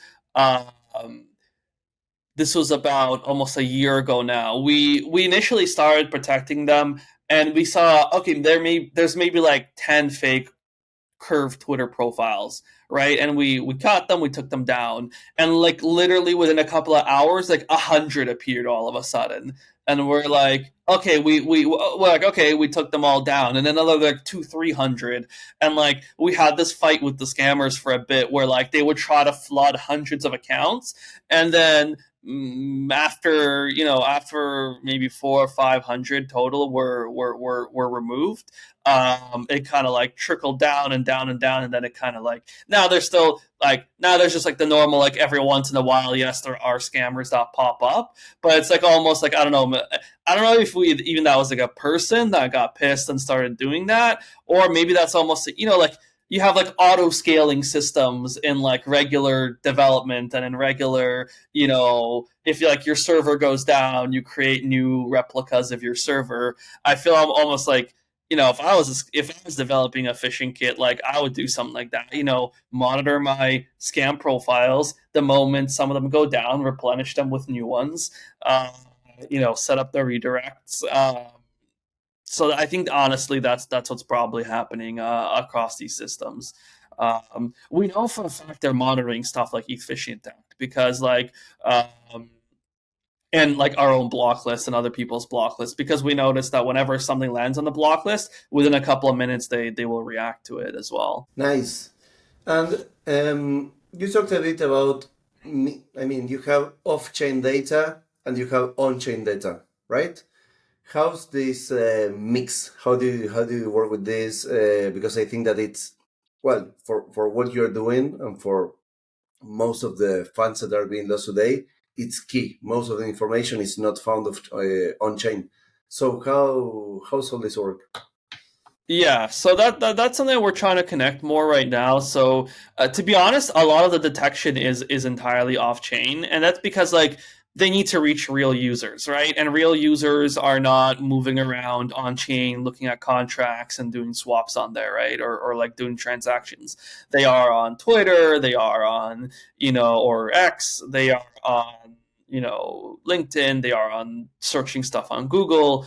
this was about almost a year ago now. We initially started protecting them, and we saw there's maybe like 10 fake Curve Twitter profiles, right? And we caught them, we took them down, and like literally within a couple of hours, like 100 appeared all of a sudden, and we're like, okay, we took them all down, and then another like 200-300, and like we had this fight with the scammers for a bit, where like they would try to flood hundreds of accounts, and then after maybe 400 or 500 total were removed, it kind of like trickled down and down and down, and then it kind of like now there's just like the normal, like every once in a while, yes, there are scammers that pop up, but it's like almost like I don't know if even that was like a person that got pissed and started doing that, or maybe that's almost like you have like auto scaling systems in like regular development and in regular, if like your server goes down, you create new replicas of your server. I feel I'm almost like, if I was developing a phishing kit, like I would do something like that, monitor my scam profiles the moment some of them go down, replenish them with new ones, set up the redirects. So I think honestly that's what's probably happening across these systems. We know for a fact they're monitoring stuff like phishing attack, because like and like our own block list and other people's block lists, because we notice that whenever something lands on the block list, within a couple of minutes they will react to it as well. Nice. And you talked a bit about, you have off-chain data and you have on-chain data, right? How's this mix? How do you work with this? Because I think that it's, well, for what you're doing and for most of the funds that are being lost today, it's key. Most of the information is not found on chain. So how's all this work? Yeah, so that's something we're trying to connect more right now. So to be honest, a lot of the detection is entirely off chain, and that's because like they need to reach real users, right? And real users are not moving around on chain looking at contracts and doing swaps on there, right? Or like doing transactions. They are on Twitter, they are on, or X, they are on, LinkedIn, they are on searching stuff on Google.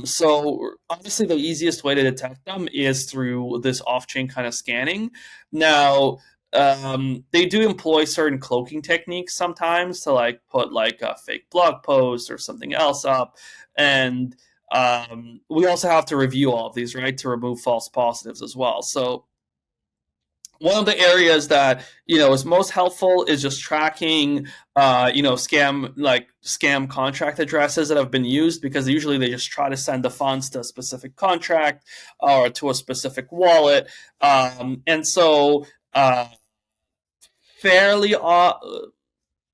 So honestly, the easiest way to detect them is through this off-chain kind of scanning. Now, they do employ certain cloaking techniques sometimes to like put like a fake blog post or something else up, and we also have to review all of these, right, to remove false positives as well. So one of the areas that is most helpful is just tracking scam contract addresses that have been used, because usually they just try to send the funds to a specific contract or to a specific wallet, and so fairly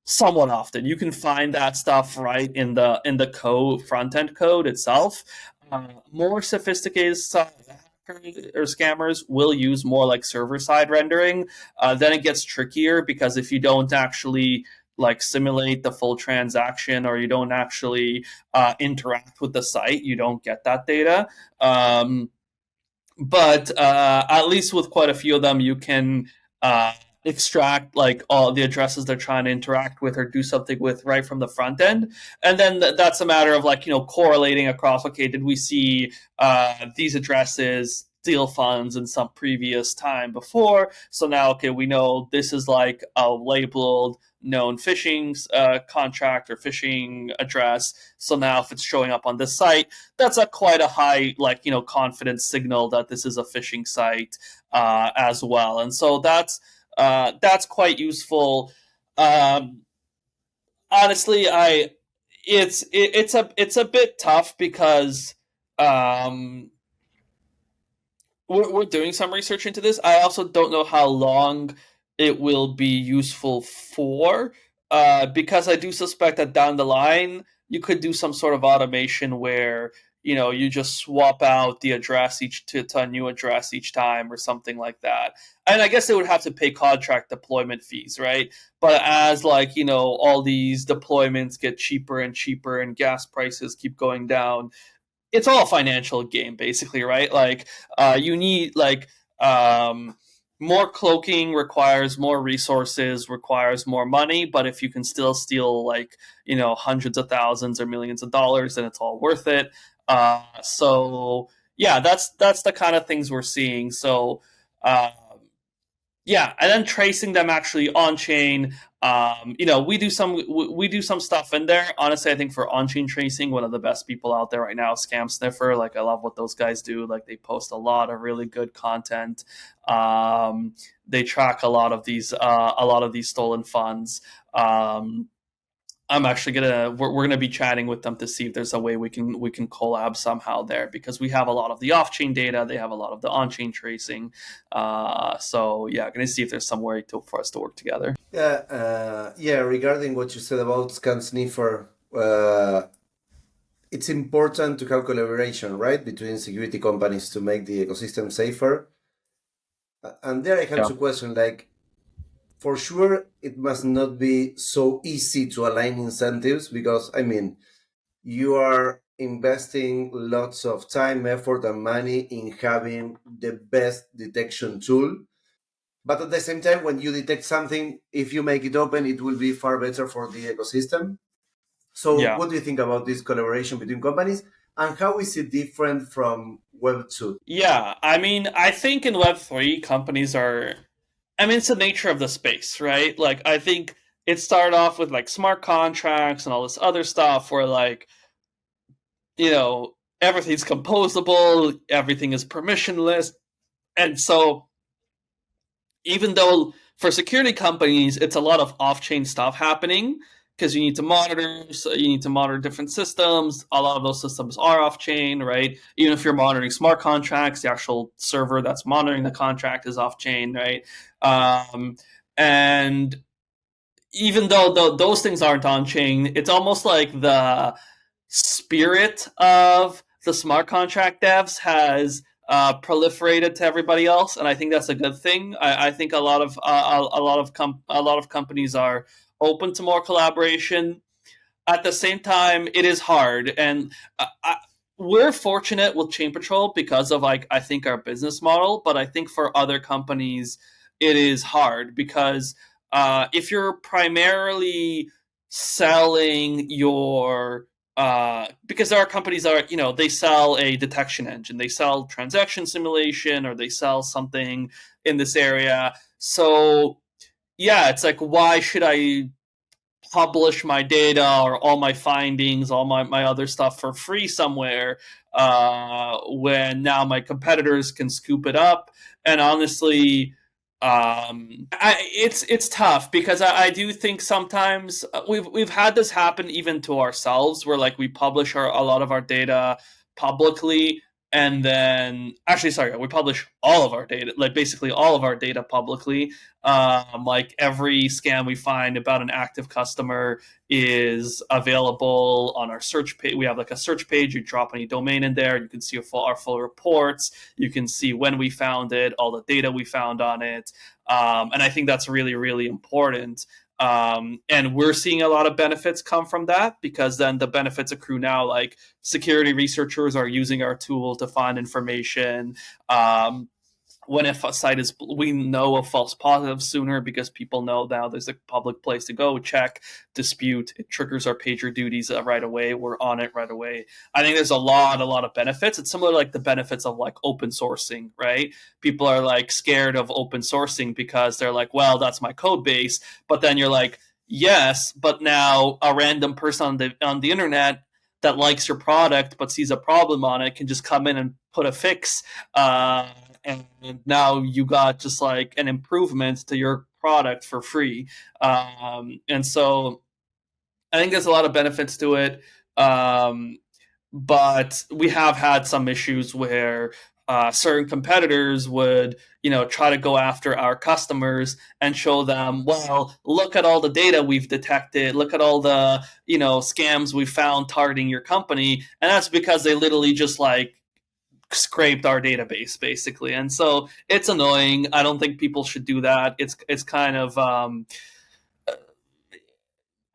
somewhat often you can find that stuff right in the code, front end code itself. More sophisticated stuff or scammers will use more like server side rendering. Then it gets trickier, because if you don't actually like simulate the full transaction, or you don't actually interact with the site, you don't get that data. But at least with quite a few of them, you can extract like all the addresses they're trying to interact with or do something with right from the front end, and then that's a matter of like correlating across. Okay, did we see these addresses steal funds in some previous time before? So now, okay, we know this is like a labeled known phishing contract or phishing address. So now if it's showing up on this site, that's quite a high confidence signal that this is a phishing site as well. And so that's quite useful. Honestly, it's a bit tough, because we're doing some research into this. I also don't know how long it will be useful for, because I do suspect that down the line you could do some sort of automation where you just swap out the address to a new address each time or something like that. And I guess they would have to pay contract deployment fees, right? But as all these deployments get cheaper and cheaper and gas prices keep going down, it's all a financial game, basically, right? Like, you need more cloaking requires more resources, requires more money. But if you can still steal hundreds of thousands or millions of dollars, then it's all worth it. So yeah, that's the kind of things we're seeing. So yeah, and then tracing them actually on chain. We do some stuff in there. Honestly, I think for on chain tracing, one of the best people out there right now is Scam Sniffer. Like, I love what those guys do. Like, they post a lot of really good content. They track a lot of these stolen funds. I'm actually we're gonna be chatting with them to see if there's a way we can collab somehow there, because we have a lot of the off-chain data, they have a lot of the on-chain tracing. So yeah, gonna see if there's some way for us to work together. Yeah. Regarding what you said about Scan Sniffer, it's important to have collaboration, right, between security companies to make the ecosystem safer. And there I have two questions. Like, for sure, it must not be so easy to align incentives, because, I mean, you are investing lots of time, effort, and money in having the best detection tool. But at the same time, when you detect something, if you make it open, it will be far better for the ecosystem. So what do you think about this collaboration between companies, and how is it different from Web 2? Yeah, I mean, I think in Web 3, companies are... I mean, it's the nature of the space, right? Like, I think it started off with like smart contracts and all this other stuff where everything's composable, everything is permissionless. And so even though for security companies, it's a lot of off-chain stuff happening, because you need to monitor different systems. A lot of those systems are off-chain, right? Even if you're monitoring smart contracts, the actual server that's monitoring the contract is off-chain, right? And even though those things aren't on-chain, it's almost like the spirit of the smart contract devs has proliferated to everybody else, and I think that's a good thing. I think a lot of companies are open to more collaboration. At the same time, it is hard, and we're fortunate with ChainPatrol because of I think our business model. But I think for other companies, it is hard, because if you're primarily selling your because there are companies that are, they sell a detection engine, they sell transaction simulation, or they sell something in this area. So yeah, it's like, why should I publish my data or all my findings, all my other stuff for free somewhere, when now my competitors can scoop it up? And honestly, it's tough, because I do think sometimes we've had this happen even to ourselves, where we publish a lot of our data publicly, and then we publish all of our data, basically all of our data publicly. Every scam we find about an active customer is available on our search page. We have a search page. You drop any domain in there, you can see our full reports. You can see when we found it, all the data we found on it. And I think that's really, really important. And we're seeing a lot of benefits come from that, because then the benefits accrue now. Security researchers are using our tool to find information. When a site we know a false positive sooner, because people know now there's a public place to go check, dispute. It triggers our pager duties right away. We're on it right away. I think there's a lot of benefits. It's similar the benefits of open sourcing, right? People are scared of open sourcing because they're well, that's my code base. But then you're yes, but now a random person on the internet that likes your product but sees a problem on it can just come in and put a fix. And now you got just an improvement to your product for free. And so I think there's a lot of benefits to it. But we have had some issues where certain competitors would, try to go after our customers and show them, well, look at all the data we've detected, look at all the, scams we found targeting your company, and that's because they literally just like scraped our database basically. And so it's annoying. I don't think people should do that. It's kind of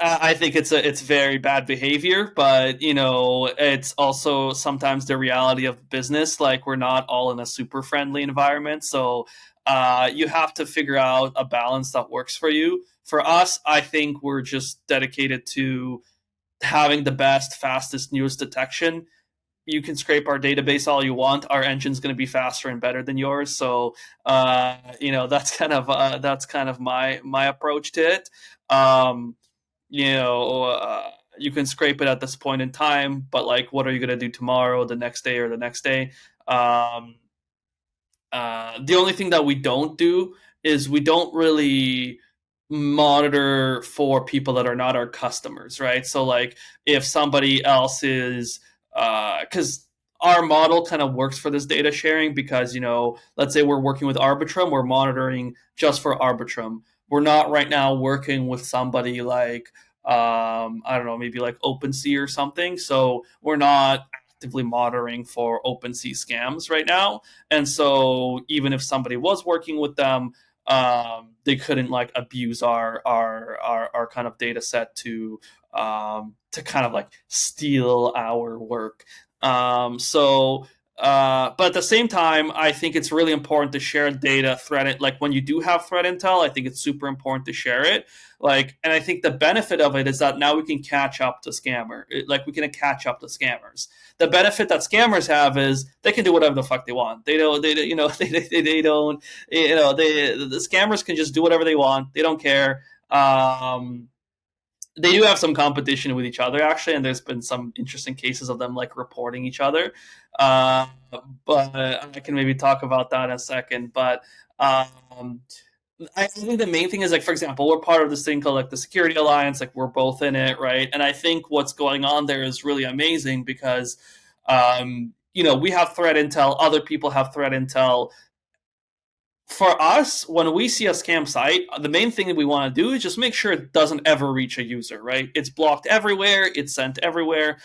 I think it's very bad behavior, but it's also sometimes the reality of business. Like, we're not all in a super friendly environment, so you have to figure out a balance that works for you. For us, I think we're just dedicated to having the best, fastest, newest detection. You can scrape our database all you want. Our engine's going to be faster and better than yours. So, that's kind of my approach to it. You can scrape it at this point in time, but like, what are you going to do tomorrow, the next day, or the next day? The only thing that we don't do is we don't really monitor for people that are not our customers, right? So like, if somebody else is, because our model kind of works for this data sharing, because let's say we're working with Arbitrum, we're monitoring just for Arbitrum. We're not right now working with somebody like I don't know, maybe like OpenSea or something. So we're not actively monitoring for OpenSea scams right now. And so even if somebody was working with them, they couldn't like abuse our kind of data set to kind of like steal our work. But at the same time, I think it's really important to share data threat. Like, when you do have threat intel, I think it's super important to share it. Like, and I think the benefit of it is that now we can catch up to we can catch up to scammers. The benefit that scammers have is they can do whatever the fuck they want. They don't, they don't, the scammers can just do whatever they want. They don't care. They do have some competition with each other, actually, and there's been some interesting cases of them like reporting each other. But I can maybe talk about that in a second. But I think the main thing is, like, for example, we're part of this thing called like the Security Alliance. Like, we're both in it, right? And I think what's going on there is really amazing because, we have threat intel, other people have threat intel. For us, when we see a scam site, the main thing that we want to do is just make sure it doesn't ever reach a user, right? It's blocked everywhere. It's sent everywhere.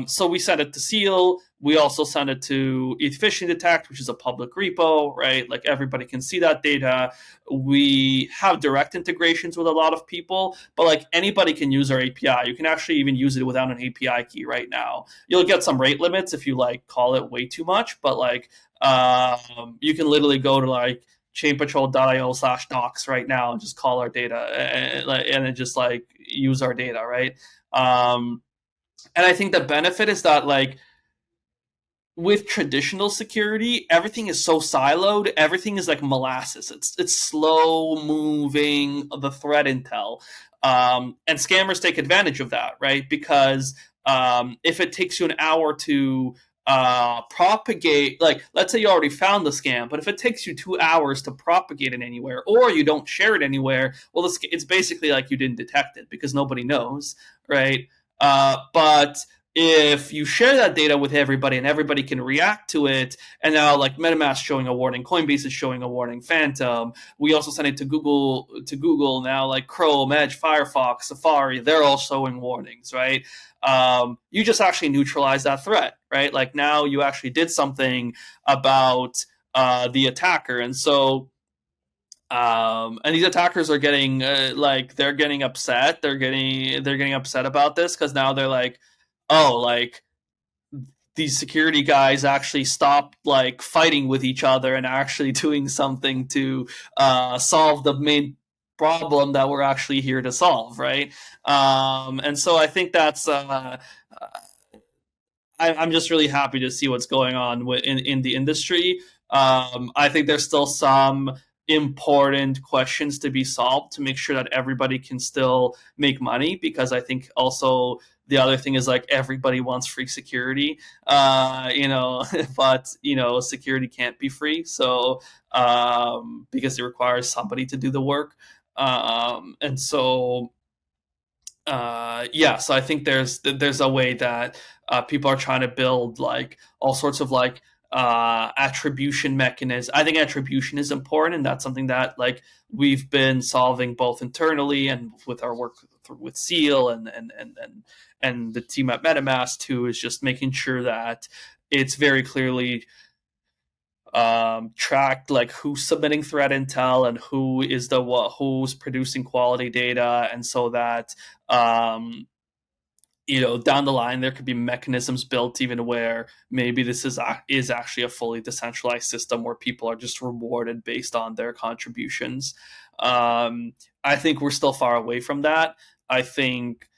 So we send it to Seal. We also send it to ETH Phishing Detect, which is a public repo, right? Like, everybody can see that data. We have direct integrations with a lot of people, but like, anybody can use our API. You can actually even use it without an API key right now. You'll get some rate limits if you like call it way too much, but like, you can literally go to like chainpatrol.io/docs right now and just call our data and then just like use our data, right? And I think the benefit is that, like, with traditional security, everything is so siloed. Everything is like molasses. It's slow moving, the threat intel, and scammers take advantage of that, right? Because if it takes you an hour to propagate, like, let's say you already found the scam, but if it takes you 2 hours to propagate it anywhere, or you don't share it anywhere, well, it's basically like you didn't detect it because nobody knows, right? But if you share that data with everybody and everybody can react to it, and now like MetaMask showing a warning, Coinbase is showing a warning, Phantom, we also send it to Google now, like Chrome, Edge, Firefox, Safari, they're all showing warnings, right? You just actually neutralize that threat, right? Like, now you actually did something about the attacker. And so and these attackers are getting they're getting upset. They're getting upset about this because now they're like, oh, like, these security guys actually stopped like fighting with each other and actually doing something to solve the main problem that we're actually here to solve, right? And so I think that's I'm just really happy to see what's going on in the industry. I think there's still some important questions to be solved to make sure that everybody can still make money, because I think also the other thing is, like, everybody wants free security, but security can't be free, so because it requires somebody to do the work, and so yeah, so I think there's a way that people are trying to build like all sorts of like attribution mechanism. I think attribution is important, and that's something that like we've been solving both internally and with our work with Seal and the team at MetaMask too, is just making sure that it's very clearly tracked, like who's submitting threat intel and who's producing quality data, and so that down the line there could be mechanisms built even where maybe this is actually a fully decentralized system where people are just rewarded based on their contributions. I think we're still far away from that. I think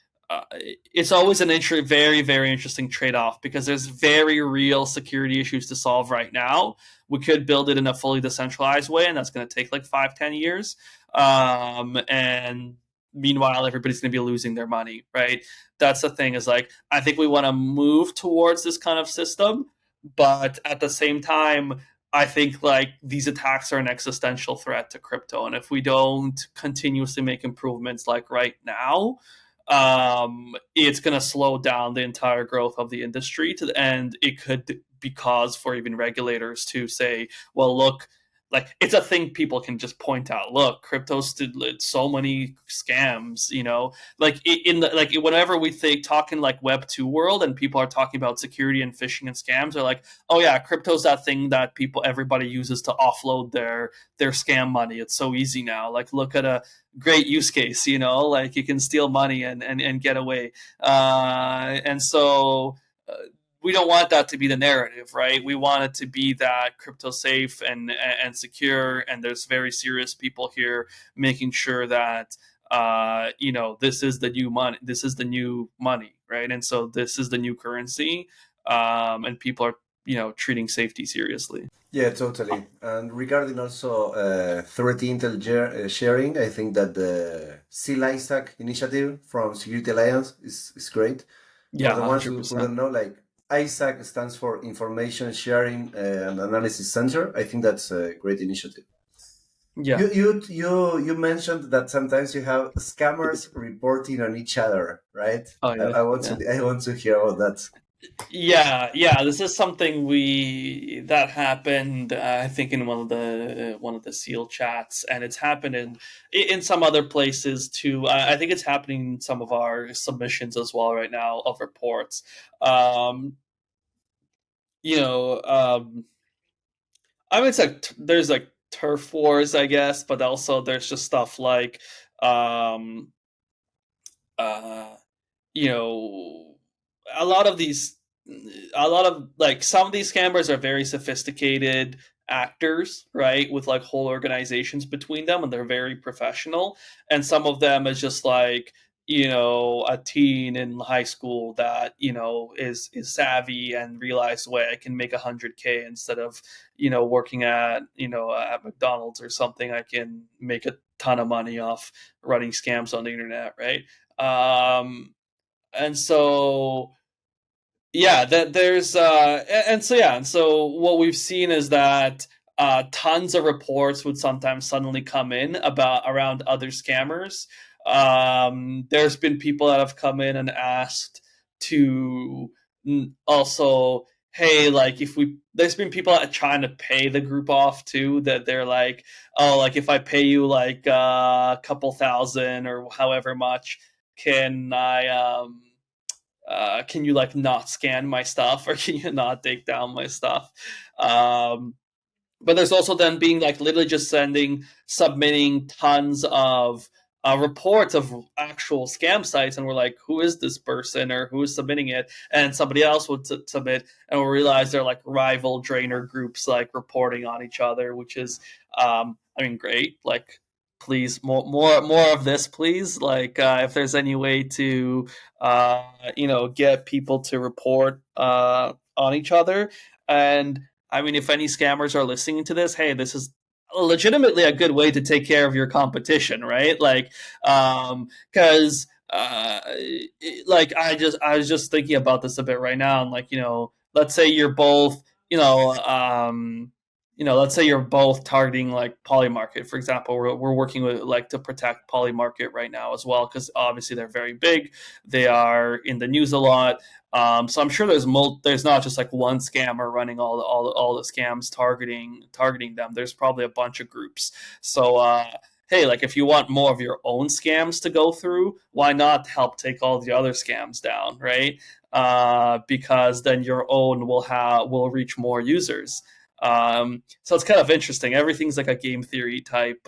it's always very, very interesting trade-off because there's very real security issues to solve right now. We could build it in a fully decentralized way, and that's going to take like 5-10 years. And meanwhile, everybody's going to be losing their money, right? That's the thing, is like, I think we want to move towards this kind of system, but at the same time, I think like these attacks are an existential threat to crypto. And if we don't continuously make improvements like right now, it's going to slow down the entire growth of the industry and it could be cause for even regulators to say, well, look, like it's a thing people can just point out. Look, crypto's did so many scams, like whenever we talk in like Web 2 world and people are talking about security and phishing and scams, they're like, oh yeah, crypto's that thing that everybody uses to offload their scam money. It's so easy now. Like, look at a great use case, like you can steal money and get away. And so we don't want that to be the narrative, right? We want it to be that crypto safe and secure, and there's very serious people here making sure that this is the new money. This is the new money, right? And so this is the new currency, and people are treating safety seriously. Yeah, totally. And regarding also threat intel sharing, I think that the Seal ISAC initiative from Security Alliance is great. Yeah, for the ones 100%. who don't know, like ISAC stands for Information Sharing and Analysis Center. I think that's a great initiative. Yeah. You mentioned that sometimes you have scammers reporting on each other, right? Oh, yeah. I want to hear about that. Yeah. This is something that happened. I think in one of the Seal chats, and it's happened in some other places too. I think it's happening in some of our submissions as well right now of reports. I mean, it's like there's like turf wars, I guess, but also there's just stuff like, a lot of like some of these scammers are very sophisticated actors, right, with like whole organizations between them, and they're very professional, and some of them is just like a teen in high school that is savvy and realized, way I can make 100K instead of working at at McDonald's or something. I can make a ton of money off running scams on the internet, right? And so there's and so what we've seen is that tons of reports would sometimes suddenly come in around other scammers. There's been people that have come in and asked to also, hey, like there's been people that are trying to pay the group off too, that they're like, oh, like if I pay you like a couple thousand or however much, can you like not scan my stuff, or can you not take down my stuff? But there's also them being like literally just submitting tons of reports of actual scam sites, and we're like, who is this person or who is submitting it? And somebody else would submit, and we'll realize they're like rival drainer groups like reporting on each other, which is great. Like, please, more of this, please. Like, if there's any way to get people to report on each other. And I mean, if any scammers are listening to this, hey, this is legitimately a good way to take care of your competition, right? Like, because like I was just thinking about this a bit right now, and like let's say you're both let's say you're both targeting like Polymarket, for example. We're working with like to protect Polymarket right now as well, because obviously they're very big. They are in the news a lot. So I'm sure there's not just like one scammer running all the scams targeting them. There's probably a bunch of groups. So hey, like if you want more of your own scams to go through, why not help take all the other scams down, right? Because then your own will reach more users. So it's kind of interesting. Everything's like a game theory type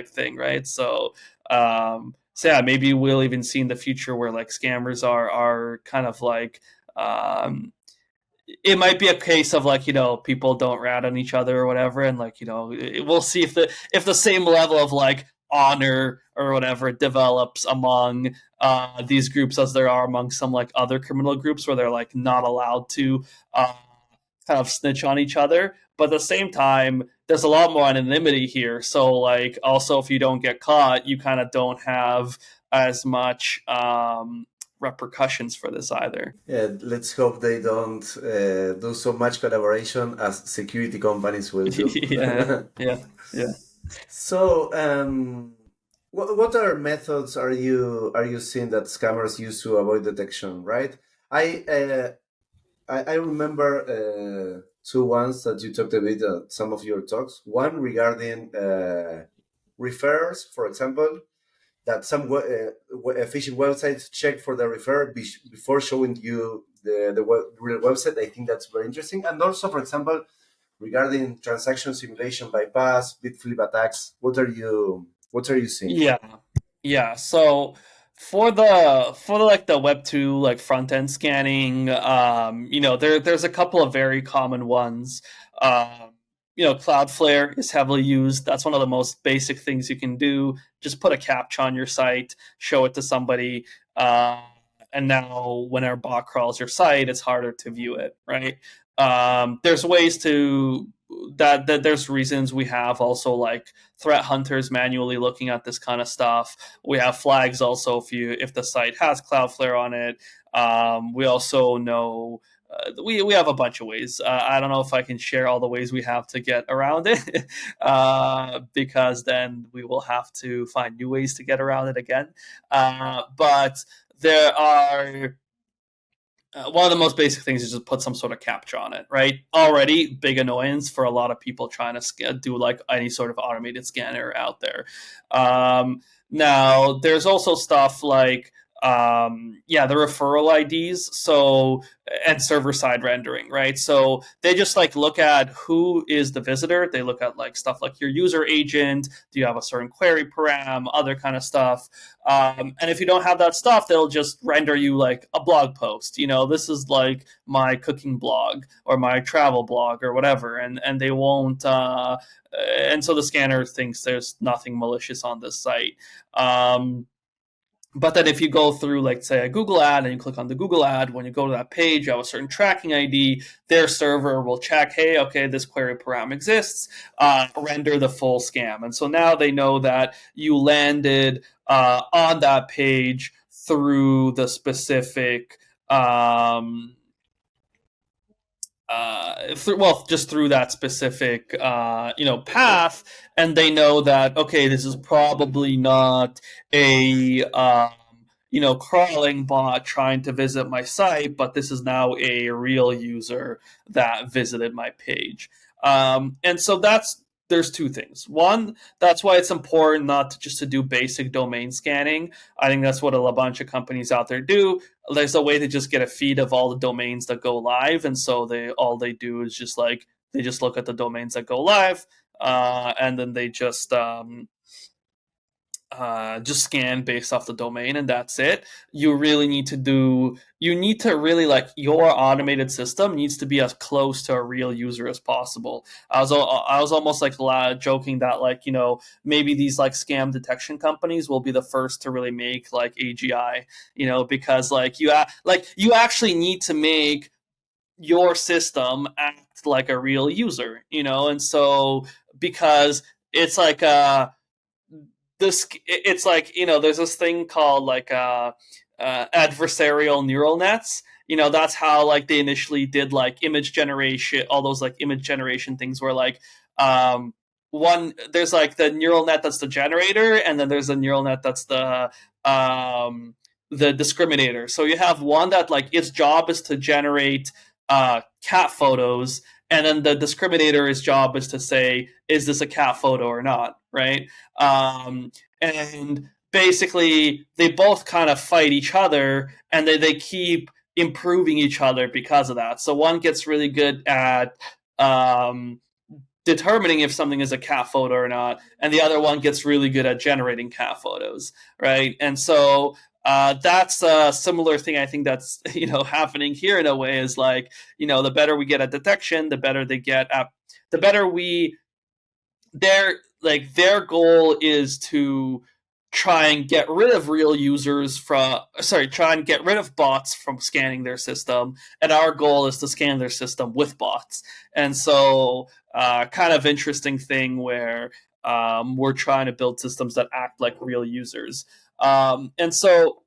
thing, right? So yeah, maybe we'll even see in the future where like scammers are kind of like it might be a case of like people don't rat on each other or whatever, and like we'll see if the same level of like honor or whatever develops among these groups as there are among some like other criminal groups where they're like not allowed to kind of snitch on each other. But at the same time, there's a lot more anonymity here. So like also if you don't get caught, you kind of don't have as much repercussions for this either. Yeah, let's hope they don't do so much collaboration as security companies will do. yeah. So, what other methods are you seeing that scammers use to avoid detection? Right, I remember two ones that you talked a bit at some of your talks. One regarding referrers, for example, that some phishing websites check for the referrer before showing you the real website. I think that's very interesting. And also, for example, regarding transaction simulation bypass, bitflip attacks, what are you seeing? Yeah. So for the like the Web 2 like front end scanning, there's a couple of very common ones. Cloudflare is heavily used. That's one of the most basic things you can do. Just put a Captcha on your site, show it to somebody, and now when our bot crawls your site, it's harder to view it, right? There's ways to that there's reasons we have also like threat hunters manually looking at this kind of stuff. We have flags also if the site has Cloudflare on it. We also know we have a bunch of ways. I don't know if I can share all the ways we have to get around it, because then we will have to find new ways to get around it again. But there are one of the most basic things is just put some sort of captcha on it, right? Already big annoyance for a lot of people trying to do like any sort of automated scanner out there. Now, there's also stuff like the referral IDs, and server-side rendering, right? So they just like look at who is the visitor. They look at like stuff like your user agent. Do you have a certain query param? Other kind of stuff. And if you don't have that stuff, they'll just render you like a blog post. This is like my cooking blog or my travel blog or whatever, and they won't. And so the scanner thinks there's nothing malicious on this site. But then if you go through, like, say, a Google ad and you click on the Google ad, when you go to that page, you have a certain tracking ID, their server will check, hey, okay, this query param exists, render the full scam. And so now they know that you landed on that page through the specific just through that specific path, and they know that okay, this is probably not a crawling bot trying to visit my site, but this is now a real user that visited my page. And so there's two things. One, that's why it's important not just to do basic domain scanning. I think that's what a bunch of companies out there do. There's a way to just get a feed of all the domains that go live, and so all they do is just look at the domains that go live, and then they just scan based off the domain, and that's it. You need to really like your automated system needs to be as close to a real user as possible. I was almost like joking that like maybe these like scam detection companies will be the first to really make like AGI, because like you actually need to make your system act like a real user, and so because it's like it's like there's this thing called like adversarial neural nets, that's how like they initially did like image generation, all those like image generation things where like there's like the neural net that's the generator, and then there's a neural net that's the discriminator. So you have one that like its job is to generate cat photos, and then the discriminator's job is to say, is this a cat photo or not, right? And basically they both kind of fight each other, and they keep improving each other because of that. So one gets really good at determining if something is a cat photo or not, and the other one gets really good at generating cat photos, right? And so that's a similar thing I think that's happening here in a way, is like the better we get at detection, the better they get at, the better we their goal is to try and get rid of real users try and get rid of bots from scanning their system, and our goal is to scan their system with bots. And so kind of interesting thing where we're trying to build systems that act like real users. And so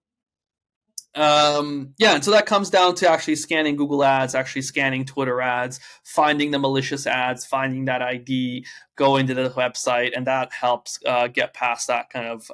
and so that comes down to actually scanning Google ads, actually scanning Twitter ads, finding the malicious ads, finding that ID, going to the website, and that helps get past that kind of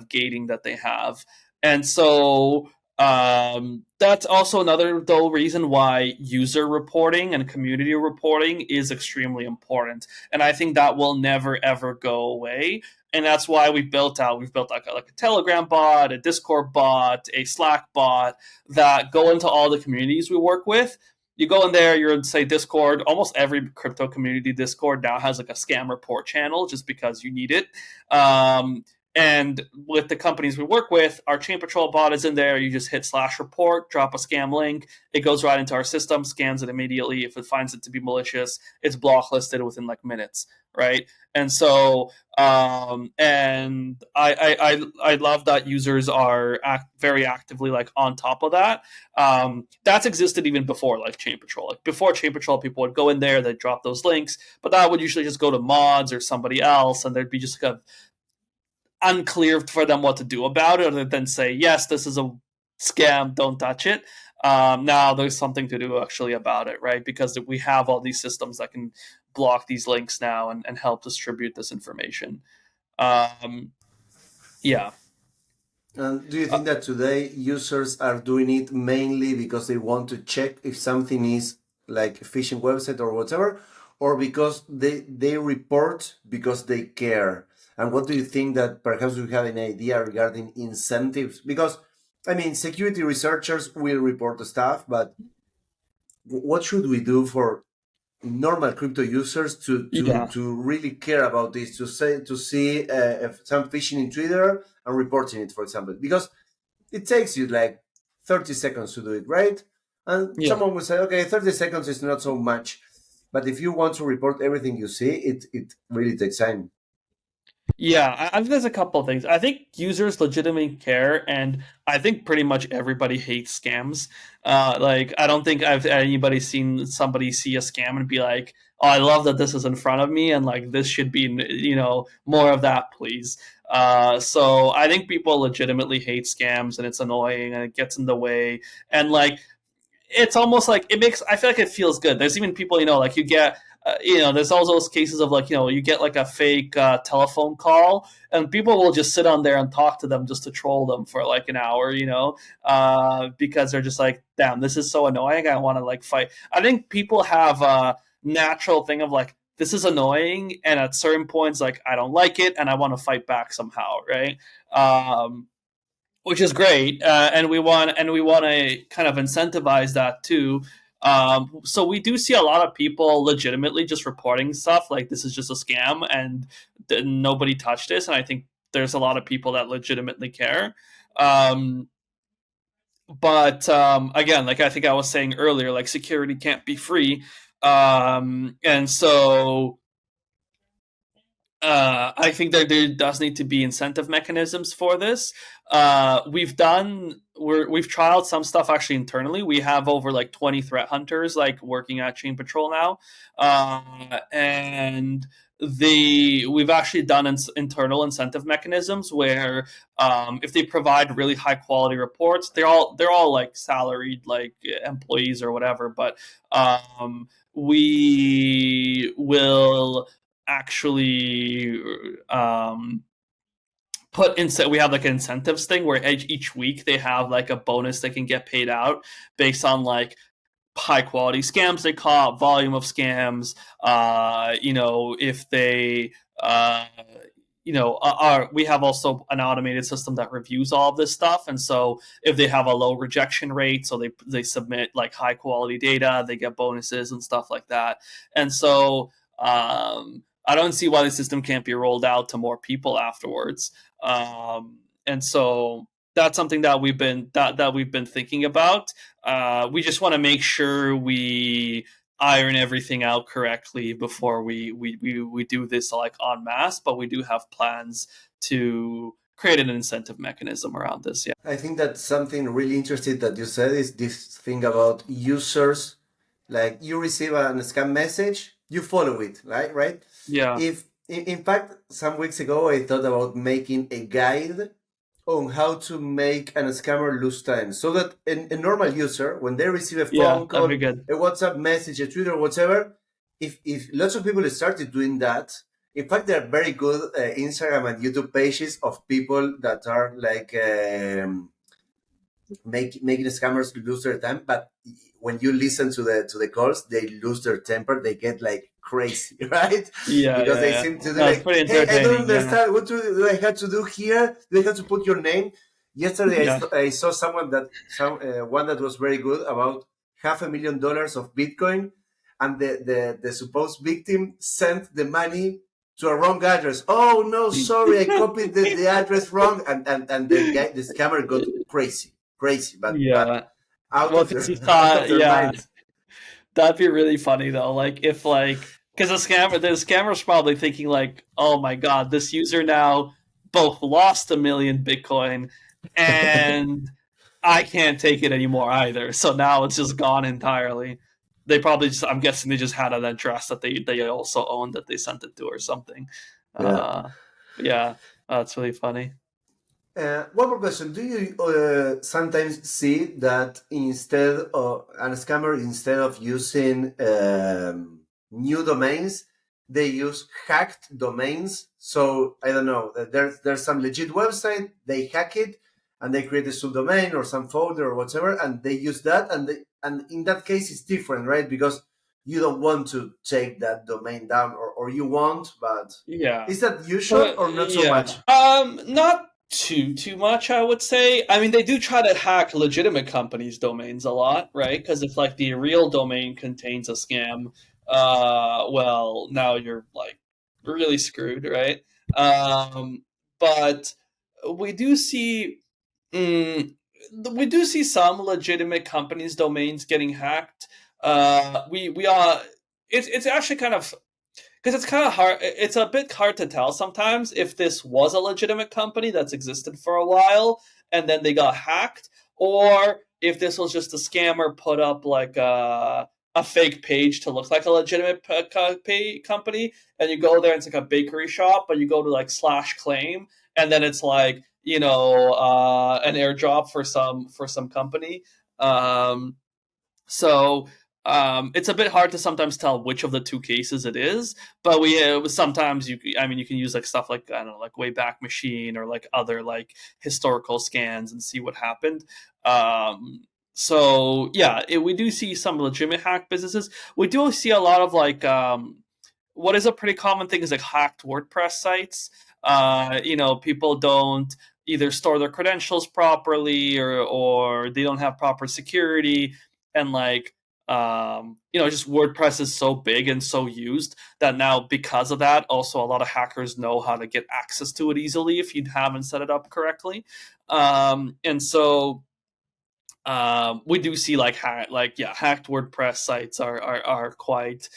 gating that they have. And so that's also another reason why user reporting and community reporting is extremely important, and I think that will never ever go away. And that's why we've built like a Telegram bot, a Discord bot, a Slack bot that go into all the communities we work with. You go in there, you're in, say, Discord. Almost every crypto community Discord now has like a scam report channel, just because you need it. And with the companies we work with, our ChainPatrol bot is in there. You just hit /report, drop a scam link. It goes right into our system, scans it immediately. If it finds it to be malicious, it's blocklisted within like minutes, right? And so, and I love that users are very actively like on top of that. That's existed even before like ChainPatrol. Like before ChainPatrol, people would go in there, they'd drop those links, but that would usually just go to mods or somebody else, and there'd be just kind of unclear for them what to do about it, other than say, yes, this is a scam, don't touch it. Now there's something to do actually about it, right? Because we have all these systems that can block these links now and help distribute this information. Yeah. And do you think that today users are doing it mainly because they want to check if something is like a phishing website or whatever, or because they report because they care? And what do you think that perhaps we have an idea regarding incentives? Because, I mean, security researchers will report the stuff, but what should we do for normal crypto users to really care about this, to see if some phishing in Twitter and reporting it, for example? Because it takes you like 30 seconds to do it, right? And someone will say, okay, 30 seconds is not so much. But if you want to report everything you see, it really takes time. Yeah, I think there's a couple of things. I think users legitimately care, and I think pretty much everybody hates scams. Like, I don't think I've anybody seen somebody see a scam and be like, "Oh, I love that this is in front of me, and like this should be, more of that, please." So I think people legitimately hate scams, and it's annoying, and it gets in the way, and like it's almost like I feel like it feels good. There's even people, like you get. There's all those cases of like, you get like a fake telephone call, and people will just sit on there and talk to them just to troll them for like an hour, because they're just like, damn, this is so annoying. I want to like fight. I think people have a natural thing of like, this is annoying, and at certain points, like, I don't like it, and I want to fight back somehow, right? Which is great, and we want to kind of incentivize that too. So we do see a lot of people legitimately just reporting stuff like this is just a scam and nobody touched this, and I think there's a lot of people that legitimately care. But again, like I think I was saying earlier, like security can't be free, and so I think that there does need to be incentive mechanisms for this. We've trialed some stuff actually internally. We have over like 20 threat hunters like working at ChainPatrol now, and we've actually done internal incentive mechanisms where if they provide really high quality reports, they're all like salaried like employees or whatever, but we will actually we have like an incentives thing where each week they have like a bonus that can get paid out based on like high quality scams they caught, volume of scams, if they we have also an automated system that reviews all of this stuff, and so if they have a low rejection rate, so they submit like high quality data, they get bonuses and stuff like that. And so I don't see why the system can't be rolled out to more people afterwards. And so that's something that we've been thinking about. We just want to make sure we iron everything out correctly before we do this like en masse, but we do have plans to create an incentive mechanism around this. Yeah, I think that something really interesting that you said is this thing about users. Like you receive a scam message, you follow it, right? yeah, If in fact, some weeks ago I thought about making a guide on how to make a scammer lose time, so that a normal user, when they receive a yeah, phone that'd call, be good. a WhatsApp message, a Twitter, whatever, if lots of people started doing that, in fact, there are very good Instagram and YouTube pages of people that are like making scammers lose their time. But when you listen to the calls, they lose their temper. They get like crazy, right? Yeah, Because yeah, they yeah. seem to do No, it's like, pretty hey, I don't entertaining. Yeah, understand. What do I have to do here? Do I have to put your name? Yesterday, yeah. I saw someone that one that was very good about $500,000 of Bitcoin, and the supposed victim sent the money to a wrong address. Oh no, sorry, I copied the address wrong, and the scammer got crazy, but Yeah. Well, because he out of thought, their yeah, minds. that'd be really funny though. Like if like because the scammer's probably thinking like, oh my god, this user now both lost 1 million Bitcoin and I can't take it anymore either. So now it's just gone entirely. They probably just I'm guessing they just had an address that they also owned that they sent it to or something. Yeah. Uh yeah, that's really funny. One more question. Do you sometimes see that an scammer, instead of using new domains, they use hacked domains? So I don't know. There's some legit website. They hack it and they create a subdomain or some folder or whatever, and they use that. And in that case, it's different, right? Because you don't want to take that domain down, or you want, but Yeah. is that usual or not so Yeah. much? Not too much, I would say. I mean, they do try to hack legitimate companies' domains a lot, right? Because if like the real domain contains a scam, well, now you're like really screwed, right? Um, but we do see, mm, we do see some legitimate companies' domains getting hacked. We are. It's actually kind of because it's kind of hard. It's a bit hard to tell sometimes if this was a legitimate company that's existed for a while and then they got hacked, or if this was just a scammer put up like a fake page to look like a legitimate company, and you go there and it's like a bakery shop, but you go to like slash claim, and then it's like an airdrop for some company. Um, so it's a bit hard to sometimes tell which of the two cases it is, but sometimes you can use like stuff like I don't know, like Wayback Machine or like other like historical scans and see what happened. So yeah, we do see some legitimate hack businesses. We do see a lot of like what is a pretty common thing is like hacked WordPress sites. People don't either store their credentials properly or they don't have proper security, and like just WordPress is so big and so used that now because of that, also a lot of hackers know how to get access to it easily if you haven't set it up correctly. And so we do see like hacked WordPress sites are quite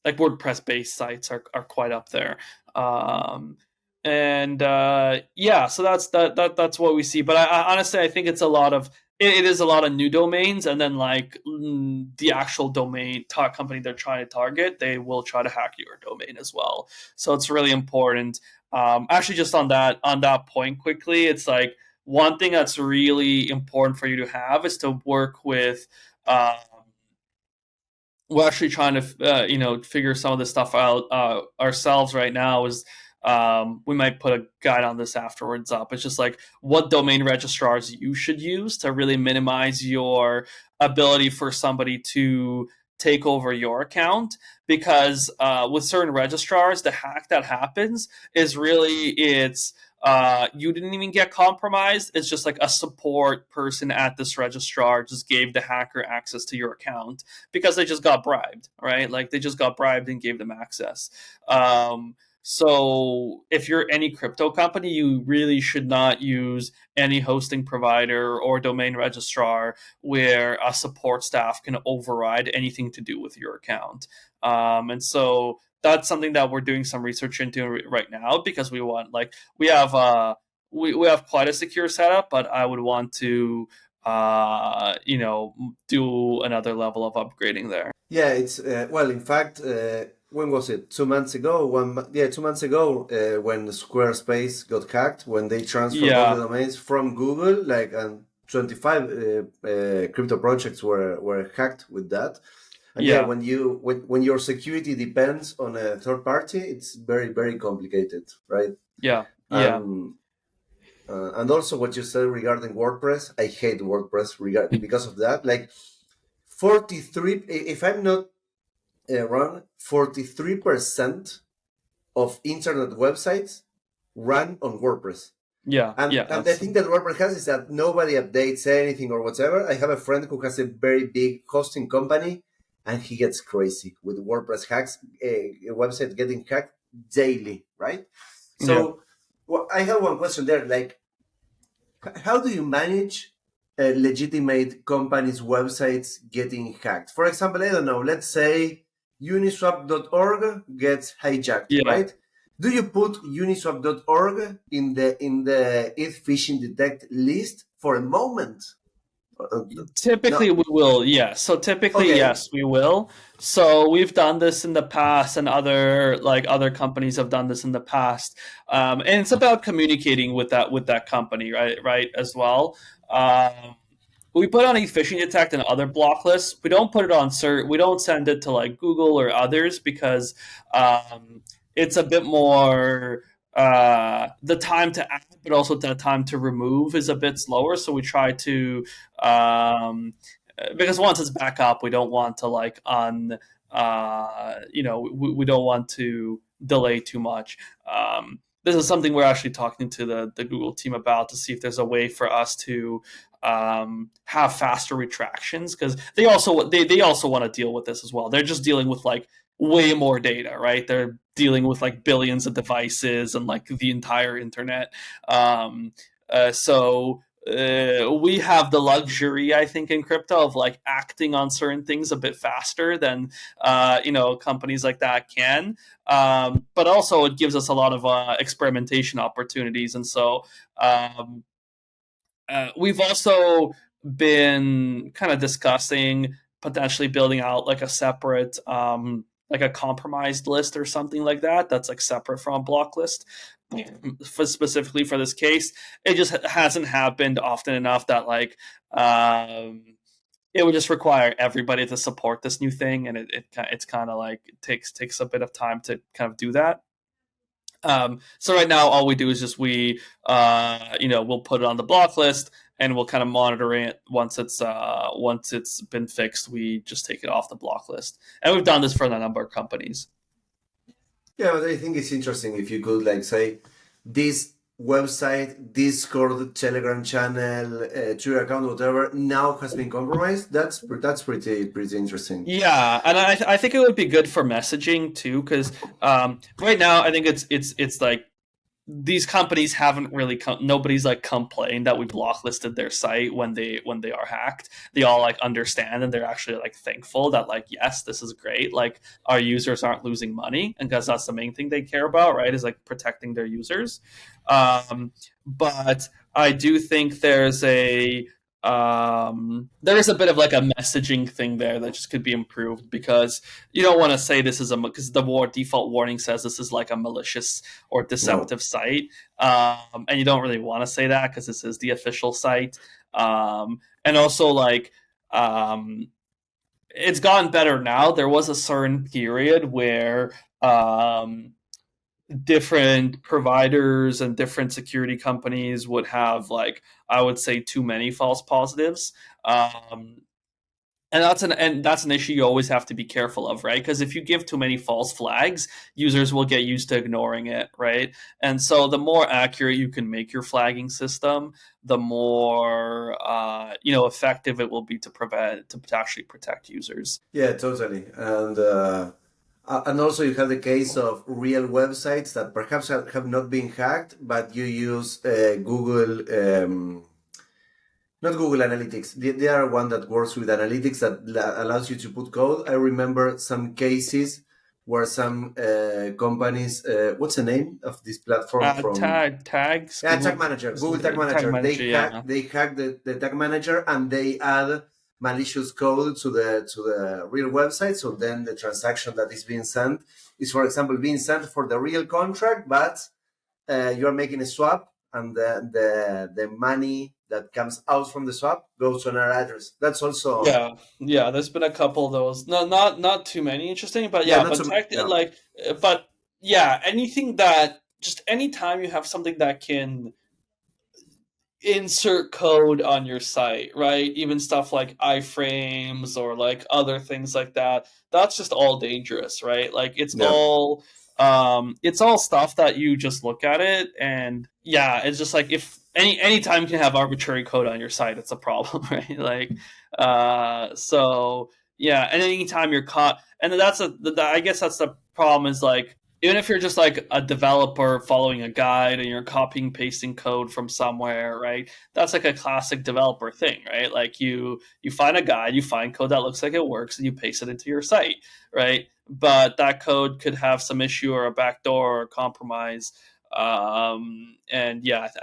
like WordPress based sites are quite up there. So that's what we see. But I honestly, I think it's a lot of it is a lot of new domains, and then like the actual domain company they're trying to target, they will try to hack your domain as well. So it's really important. Actually, just on that point quickly, it's like one thing that's really important for you to have is to work with. We're actually trying to figure some of this stuff out ourselves right now. Is we might put a guide on this afterwards up. It's just like what domain registrars you should use to really minimize your ability for somebody to take over your account, because with certain registrars, the hack that happens is really you didn't even get compromised. It's just like a support person at this registrar just gave the hacker access to your account because they just got bribed, right? Like they just got bribed and gave them access. So if you're any crypto company, you really should not use any hosting provider or domain registrar where a support staff can override anything to do with your account. And so that's something that we're doing some research into right now, because we want, like, we have quite a secure setup, but I would want to do another level of upgrading there. Yeah, it's well, in fact, when was it? 2 months ago. 2 months ago, when Squarespace got hacked, when they transferred all the domains from Google, like, and 25 crypto projects were hacked with that. And when your security depends on a third party, it's very, very complicated, right? And also what you said regarding WordPress, I hate WordPress because of that. Like 43, if I'm not wrong, 43% of internet websites run on WordPress. And the thing that WordPress has is that nobody updates anything or whatever. I have a friend who has a very big hosting company, and he gets crazy with WordPress hacks, a website getting hacked daily, right? So I have one question there. Like, how do you manage legitimate companies' websites getting hacked? For example, I don't know, let's say uniswap.org gets hijacked, right? Do you put uniswap.org in the ETH phishing detect list for a moment? Typically, we will, yes. So typically, yes, we will. So we've done this in the past, and other companies have done this in the past. And it's about communicating with that company, right, as well. We put on a phishing detect and other block lists. We don't put it on we don't send it to like Google or others, because it's a bit more the time to add, but also the time to remove is a bit slower. So we try to because once it's back up, we don't want to we don't want to delay too much. This is something we're actually talking to the Google team about, to see if there's a way for us to have faster retractions, because they also want to deal with this as well. They're just dealing with like way more data, right? They're dealing with like billions of devices and like the entire internet. So we have the luxury, I think, in crypto of like acting on certain things a bit faster than companies like that can. But also it gives us a lot of experimentation opportunities, and so we've also been kind of discussing potentially building out like a separate like a compromised list or something like that, that's like separate from a block list. Specifically for this case, it just hasn't happened often enough that like it would just require everybody to support this new thing, and it's kind of like it takes a bit of time to kind of do that. So right now, all we do is just we'll put it on the block list, and we'll kind of monitor it. Once it's been fixed, we just take it off the block list, and we've done this for a number of companies. Yeah, but I think it's interesting if you could like say this website, Discord, Telegram channel, Twitter account, whatever, now has been compromised. That's pretty interesting. Yeah, and I think it would be good for messaging too, because right now I think it's like these companies haven't really nobody's like complained that we blocklisted their site when they are hacked. They all like understand, and they're actually like thankful that like, yes, this is great, like our users aren't losing money, and because that's the main thing they care about, right, is like protecting their users. But I do think there's a bit of like a messaging thing there that just could be improved, because you don't want to say this is because the default warning says this is like a malicious or deceptive site, and you don't really want to say that because this is the official site, and also like it's gotten better now. There was a certain period where different providers and different security companies would have, like, I would say, too many false positives. And that's an issue you always have to be careful of, right? Because if you give too many false flags, users will get used to ignoring it, right? And so the more accurate you can make your flagging system, the more effective it will be to actually protect users. Yeah, totally. And also you have the case of real websites that perhaps have not been hacked, but you use Google, not Google Analytics. They are one that works with analytics that allows you to put code. I remember some cases where some companies, what's the name of this platform from? Tags. Yeah, Tag Manager. Google Tag Manager. They hack the Tag Manager, and they add malicious code to the real website. So then the transaction that is being sent is, for example, being sent for the real contract, but you are making a swap, and the money that comes out from the swap goes to another address. That's also There's been a couple of those. No, not too many interesting, but anything that, just anytime you have something that can insert code on your site, right? Even stuff like iframes or like other things like that, that's just all dangerous, right? Like it's all stuff that you just look at it, and it's just like, if anytime you can have arbitrary code on your site, it's a problem, right? Like and anytime you're caught, and I guess that's the problem, is like, even if you're just like a developer following a guide and you're copying pasting code from somewhere, right? That's like a classic developer thing, right? Like you find a guide, you find code that looks like it works, and you paste it into your site, right? But that code could have some issue or a backdoor or a compromise. I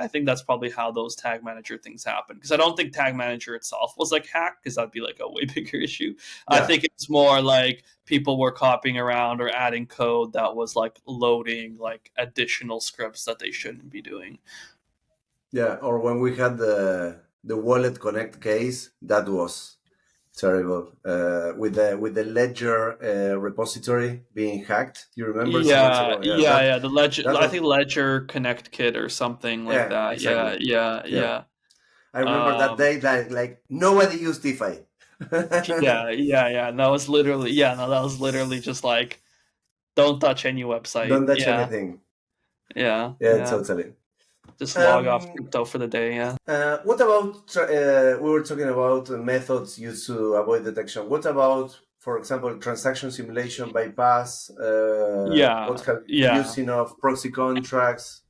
think that's probably how those tag manager things happen, because I don't think tag manager itself was like hacked, because that'd be like a way bigger issue. I think it's more like people were copying around or adding code that was like loading like additional scripts that they shouldn't be doing. Or when we had the wallet connect case, that was terrible, with the Ledger repository being hacked. You remember? The Ledger. I think Ledger Connect Kit or something like that. Exactly. Yeah. I remember that day that like nobody used DeFi. And that was literally just like, don't touch any website. Don't touch anything. Yeah, totally. Just log off crypto for the day. What about, we were talking about methods used to avoid detection. What about, for example, transaction simulation bypass? What have you seen of proxy contracts,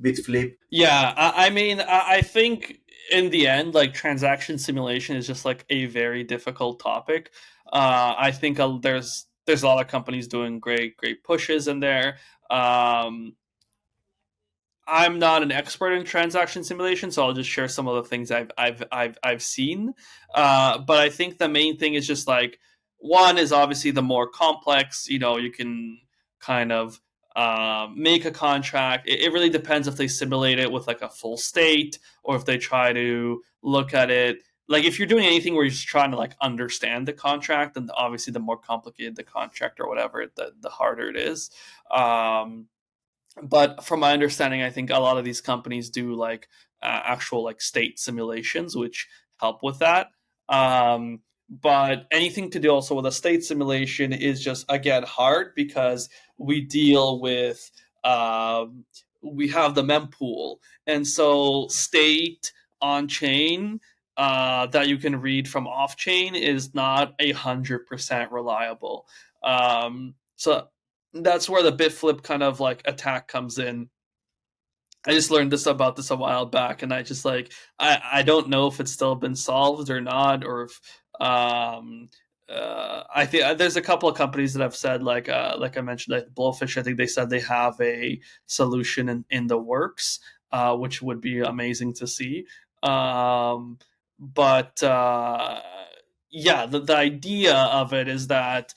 Bitflip? I think in the end, like, transaction simulation is just like a very difficult topic. I think there's a lot of companies doing great pushes in there. I'm not an expert in transaction simulation, so I'll just share some of the things I've seen. But I think the main thing is just like, one is obviously the more complex. You can kind of make a contract. It really depends if they simulate it with like a full state, or if they try to look at it. Like, if you're doing anything where you're just trying to like understand the contract, then obviously the more complicated the contract or whatever, the harder it is. But from my understanding, I think a lot of these companies do like actual like state simulations, which help with that. But anything to do also with a state simulation is just, again, hard, because we deal with we have the mempool, and so state on chain that you can read from off chain is not 100% reliable. So that's where the Bitflip kind of like attack comes in. I just learned about this a while back, and I just I don't know if it's still been solved or not, or if I think there's a couple of companies that have said like I mentioned, like Blowfish. I think they said they have a solution in the works, which would be amazing to see. But yeah, the idea of it is that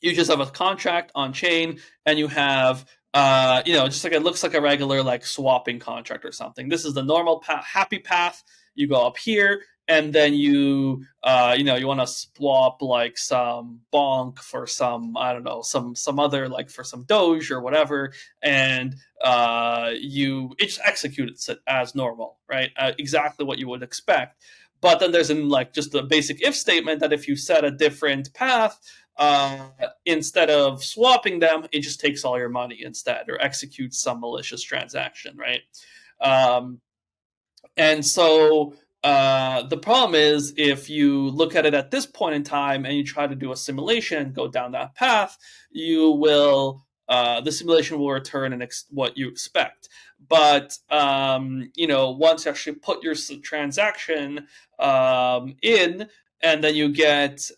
you just have a contract on chain, and you have just like it looks like a regular like swapping contract or something. This is the normal happy path. You go up here, and then you you want to swap like some bonk for some, I don't know, some other, like for some Doge or whatever, and it just executes it as normal, right? Exactly what you would expect. But then there's like just a basic if statement that if you set a different path, instead of swapping them, it just takes all your money instead, or executes some malicious transaction, right? And so the problem is, if you look at it at this point in time and you try to do a simulation and go down that path, the simulation will return what you expect. But once you actually put your transaction in, and then you get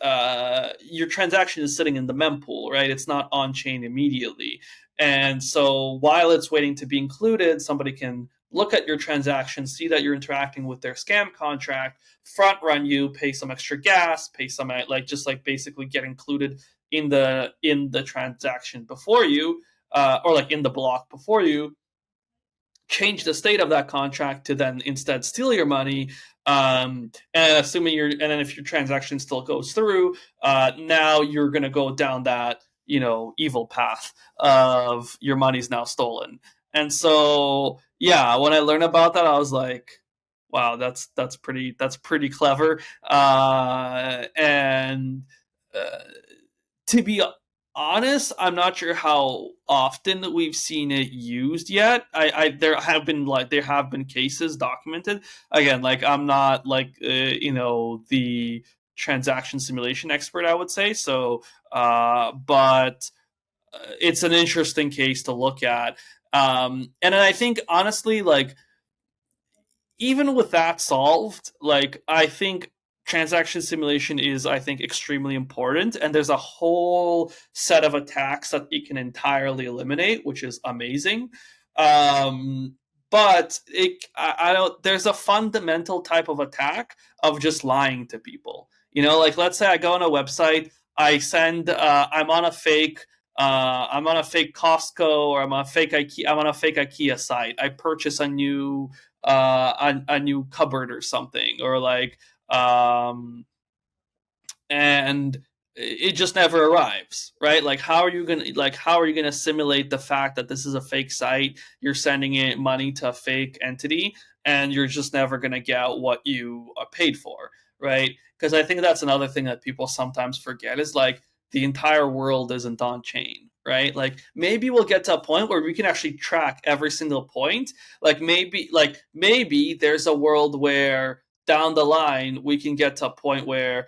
your transaction is sitting in the mempool, right? It's not on chain immediately. And so while it's waiting to be included, somebody can look at your transaction, see that you're interacting with their scam contract, front run you, pay some extra gas, pay some basically get included in the transaction before you, or like in the block before you, change the state of that contract to then instead steal your money. And then if your transaction still goes through, now you're going to go down that evil path of your money's now stolen. And so yeah, when I learned about that, I was like, wow, that's pretty clever. And to be honest, I'm not sure how often we've seen it used yet. There have been cases documented. Again, like I'm not like the transaction simulation expert, I would say. So, but it's an interesting case to look at. And then I think honestly, like even with that solved, like I think transaction simulation is, I think, extremely important, and there's a whole set of attacks that it can entirely eliminate, which is amazing. But I don't. There's a fundamental type of attack of just lying to people. Like let's say I go on a website, I send, I'm on a fake. I'm on a fake Costco, or I'm on a fake IKEA site. I purchase a new a new cupboard or something, or like and it just never arrives, right? Like how are you gonna simulate the fact that this is a fake site, you're sending it money to a fake entity, and you're just never gonna get what you are paid for, right? Because I think that's another thing that people sometimes forget, is like the entire world isn't on chain, right? Like maybe we'll get to a point where we can actually track every single point. Like maybe there's a world where down the line we can get to a point where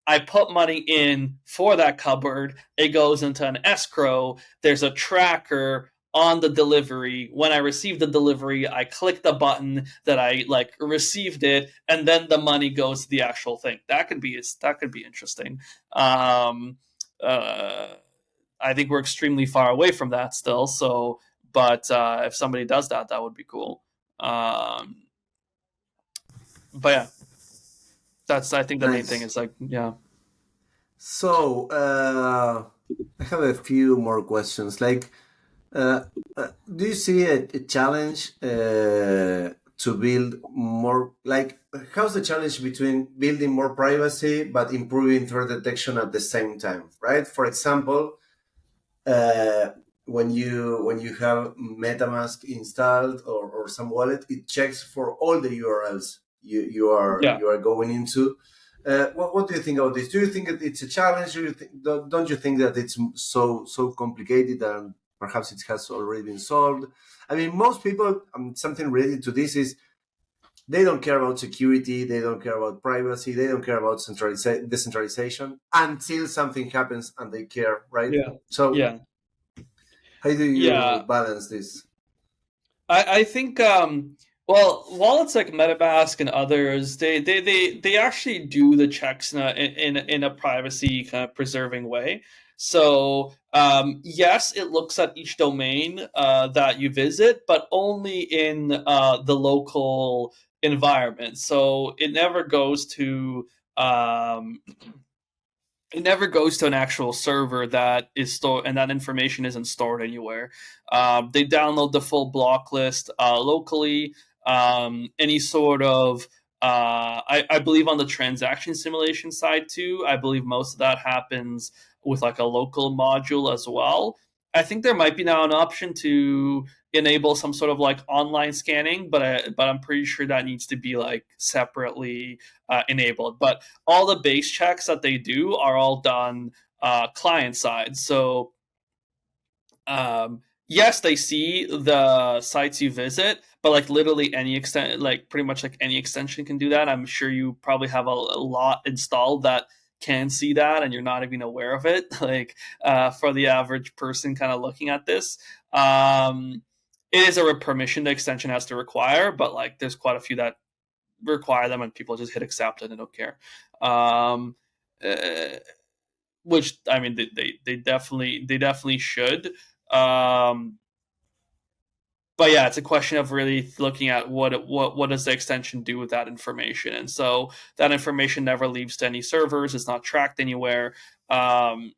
I put money in for that cupboard, it goes into an escrow, there's a tracker on the delivery. When I receive the delivery, I click the button that I received it, and then the money goes to the actual thing. That could be interesting. I think we're extremely far away from that still. So, but if somebody does that, that would be cool. But yeah, that's, I think, the main thing is yeah. So I have a few more questions. Like, do you see a challenge to build more? Like, how's the challenge between building more privacy but improving threat detection at the same time, right? For example, when you have MetaMask installed, or some wallet, it checks for all the URLs you are going into. What do you think about this? Do you think that it's a challenge? Don't you think that it's so complicated and perhaps it has already been solved? I mean, most people, something related to this is they don't care about security, they don't care about privacy, they don't care about decentralization until something happens and they care, right? Yeah. So Yeah. how do you balance this? I think well, wallets like MetaMask and others, they actually do the checks in a privacy kind of preserving way. So yes, it looks at each domain that you visit, but only in the local environment. So um, it never goes to an actual server that is stored, and that information isn't stored anywhere. They download the full block list locally. Any sort of I believe on the transaction simulation side too. I believe most of that happens with like a local module as well. I think there might be now an option to enable some sort of like online scanning, but I'm pretty sure that needs to be like separately enabled. But all the base checks that they do are all done client side. So yes, they see the sites you visit, but like literally any extent, like pretty much like any extension can do that. I'm sure you probably have a lot installed that can see that, and you're not even aware of it. Like for the average person, kind of looking at this. It is a permission the extension has to require, but like there's quite a few that require them, and people just hit accept and they don't care. Um, uh, which I mean, they definitely should. Um, but yeah, it's a question of really looking at what does the extension do with that information, and so that information never leaves to any servers. It's not tracked anywhere. Um,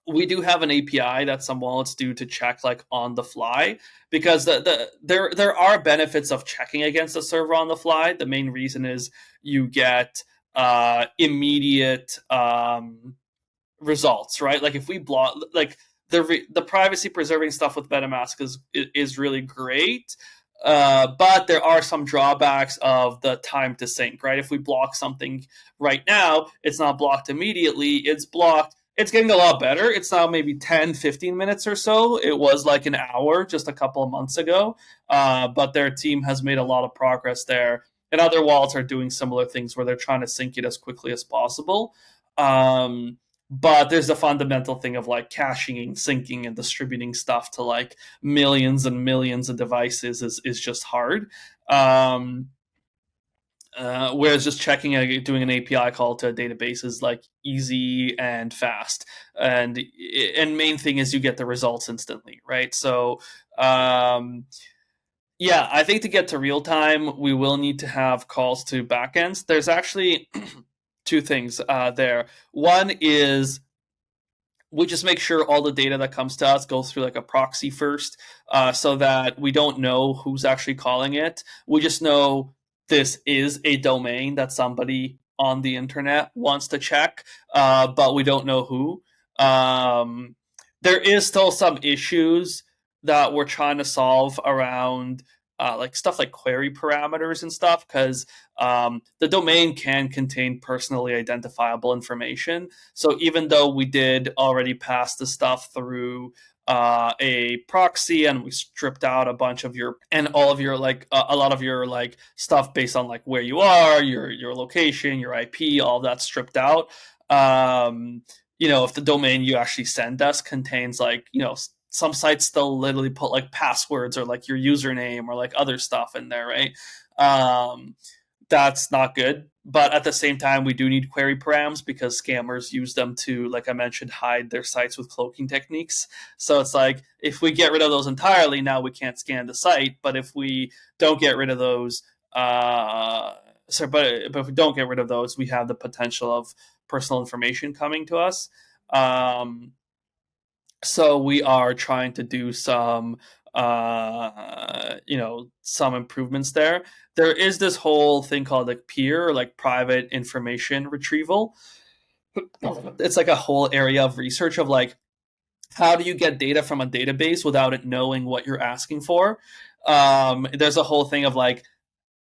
we do have an API that some wallets do to check like on the fly, because there are benefits of checking against the server on the fly. The main reason is you get immediate results, right? Like if we block, like the privacy preserving stuff with MetaMask is really great. But there are some drawbacks of the time to sync, right? If we block something right now, it's not blocked immediately. It's blocked. It's getting a lot better. It's now maybe 10, 15 minutes or so. It was like an hour just a couple of months ago. But their team has made a lot of progress there. And other wallets are doing similar things where they're trying to sync it as quickly as possible. Um, but there's the fundamental thing of like caching and syncing and distributing stuff to like millions and millions of devices is just hard. Whereas just doing an API call to a database is like easy and fast, and main thing is you get the results instantly, right? So yeah, I think to get to real time, we will need to have calls to backends. There's actually two things there. One is we just make sure all the data that comes to us goes through like a proxy first, so that we don't know who's actually calling it. We just know this is a domain that somebody on the internet wants to check, but we don't know who. Um, there is still some issues that we're trying to solve around like stuff like query parameters and stuff, because the domain can contain personally identifiable information. So even though we did already pass the stuff through a proxy, and we stripped out a bunch of your and all of your like a lot of your like stuff based on like where you are, your location, your IP, all that stripped out. If the domain you actually send us contains like some sites still literally put like passwords or like your username or like other stuff in there, right? That's not good. But at the same time, we do need query params because scammers use them to, like I mentioned, hide their sites with cloaking techniques. So it's like if we get rid of those entirely, now we can't scan the site. But if we don't get rid of those, but if we don't get rid of those, we have the potential of personal information coming to us. So we are trying to do some some improvements there. There is this whole thing called like peer, like private information retrieval. It's like a whole area of research of like how do you get data from a database without it knowing what you're asking for. There's a whole thing of like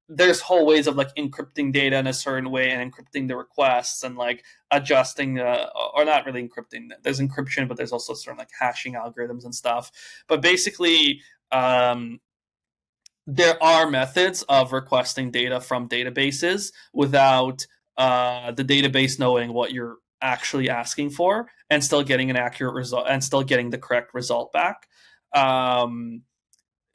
there's whole ways of like encrypting data in a certain way and encrypting the requests and like adjusting or not really encrypting. There's encryption, but there's also sort of like hashing algorithms and stuff. But basically there are methods of requesting data from databases without the database knowing what you're actually asking for and still getting an accurate result and still getting the correct result back.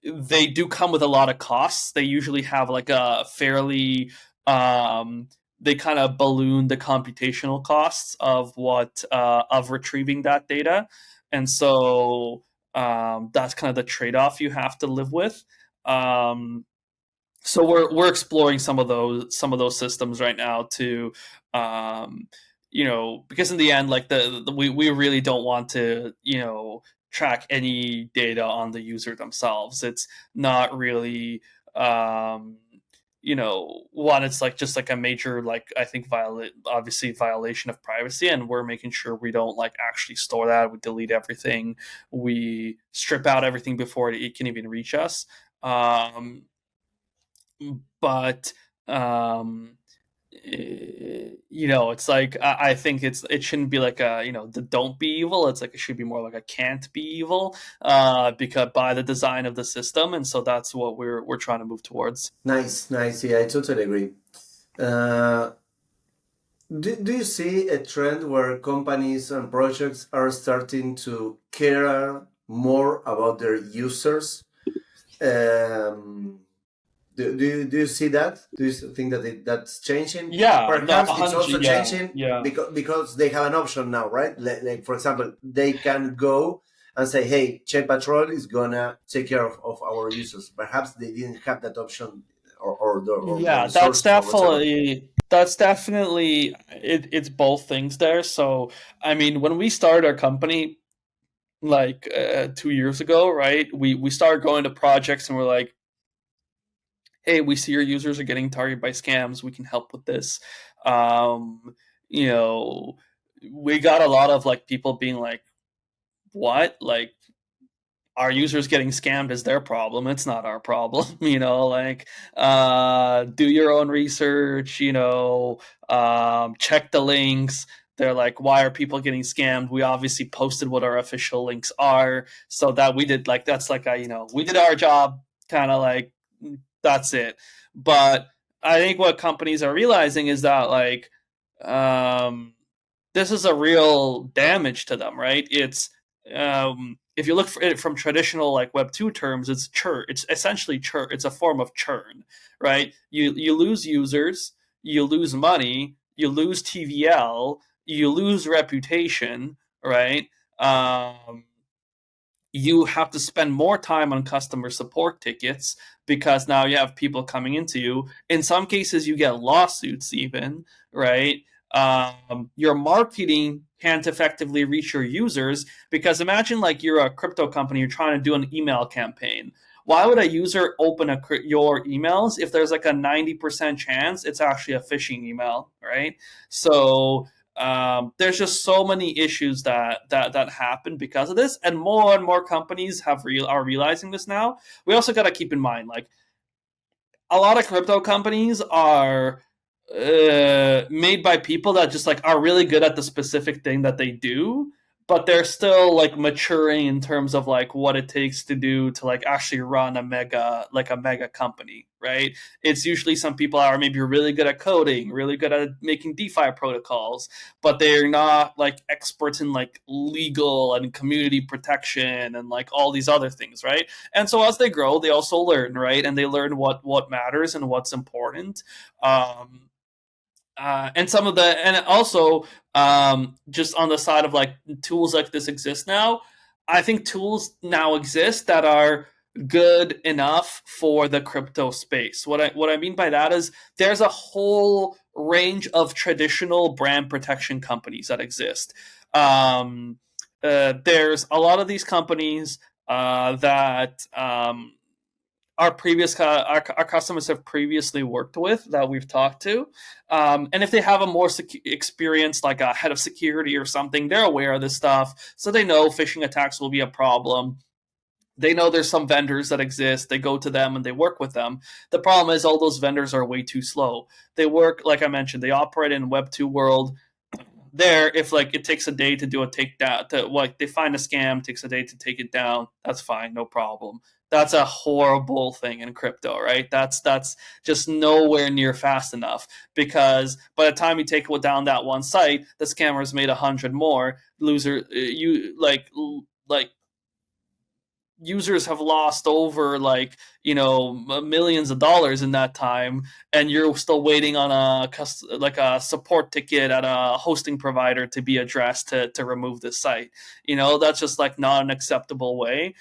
they do come with a lot of costs. They usually have like a fairly they kind of balloon the computational costs of what of retrieving that data, and so that's kind of the trade-off you have to live with. So we're exploring some of those systems right now to because in the end, like we really don't want to track any data on the user themselves. It's not really one, it's like just like a major, like I think violation of privacy, and we're making sure we don't like actually store that. We delete everything, we strip out everything before it can even reach us. But it's like I think it shouldn't be like a the don't be evil. It's like it should be more like a can't be evil, because by the design of the system, and so that's what we're trying to move towards. Nice. Yeah, I totally agree. Do you see a trend where companies and projects are starting to care more about their users? Do you see that? Do you think that that's changing? Yeah, Perhaps no, it's also changing yeah. because they have an option now, right? Like for example, they can go and say, "Hey, ChainPatrol is gonna take care of our users." Perhaps they didn't have that option or the Yeah, resources or whatever. that's definitely it's both things there. So I mean, when we started our company like 2 years ago, right? We started going to projects and we're like, hey, we see your users are getting targeted by scams. We can help with this. Um, you know, we got a lot of like people being like, what? Like, our users getting scammed is their problem. It's not our problem. Like, do your own research, check the links. They're like, why are people getting scammed? We obviously posted what our official links are, so that we did like, that's like we did our job, kind of like, that's it. But I think what companies are realizing is that like this is a real damage to them, right? It's if you look for it from traditional like Web 2 terms, it's churn. It's essentially churn. It's a form of churn, right? You lose users, you lose money, you lose TVL, you lose reputation, right? You have to spend more time on customer support tickets because now you have people coming into you. In some cases, you get lawsuits, even, right? Your marketing can't effectively reach your users because imagine like you're a crypto company, you're trying to do an email campaign. Why would a user open your emails if there's like a 90% chance it's actually a phishing email, right? So there's just so many issues that happen because of this, and more companies are realizing this now. We also got to keep in mind, like, a lot of crypto companies are made by people that just like are really good at the specific thing that they do, but they're still like maturing in terms of like what it takes to do to like actually run a mega company, right? It's usually some people are maybe really good at coding, really good at making DeFi protocols, but they're not like experts in like legal and community protection and like all these other things, right? And so as they grow, they also learn, right? And they learn what matters and what's important. And also just on the side of like tools like this exist now. I think tools now exist that are good enough for the crypto space. What I mean by that is there's a whole range of traditional brand protection companies that exist. There's a lot of these companies that our customers have previously worked with, that we've talked to, and if they have a more experience, like a head of security or something, they're aware of this stuff, so they know phishing attacks will be a problem. They know there's some vendors that exist. They go to them and they work with them. The problem is all those vendors are way too slow. They work, like I mentioned, they operate in Web 2 world. There, if like it takes a day to do a takedown, like they find a scam, takes a day to take it down, that's fine, no problem. That's a horrible thing in crypto, right? That's just nowhere near fast enough, because by the time you take down that one site, the scammer's made 100 more. You like users have lost over like millions of dollars in that time, and you're still waiting on a support ticket at a hosting provider to be addressed to remove this site. That's just like not an acceptable way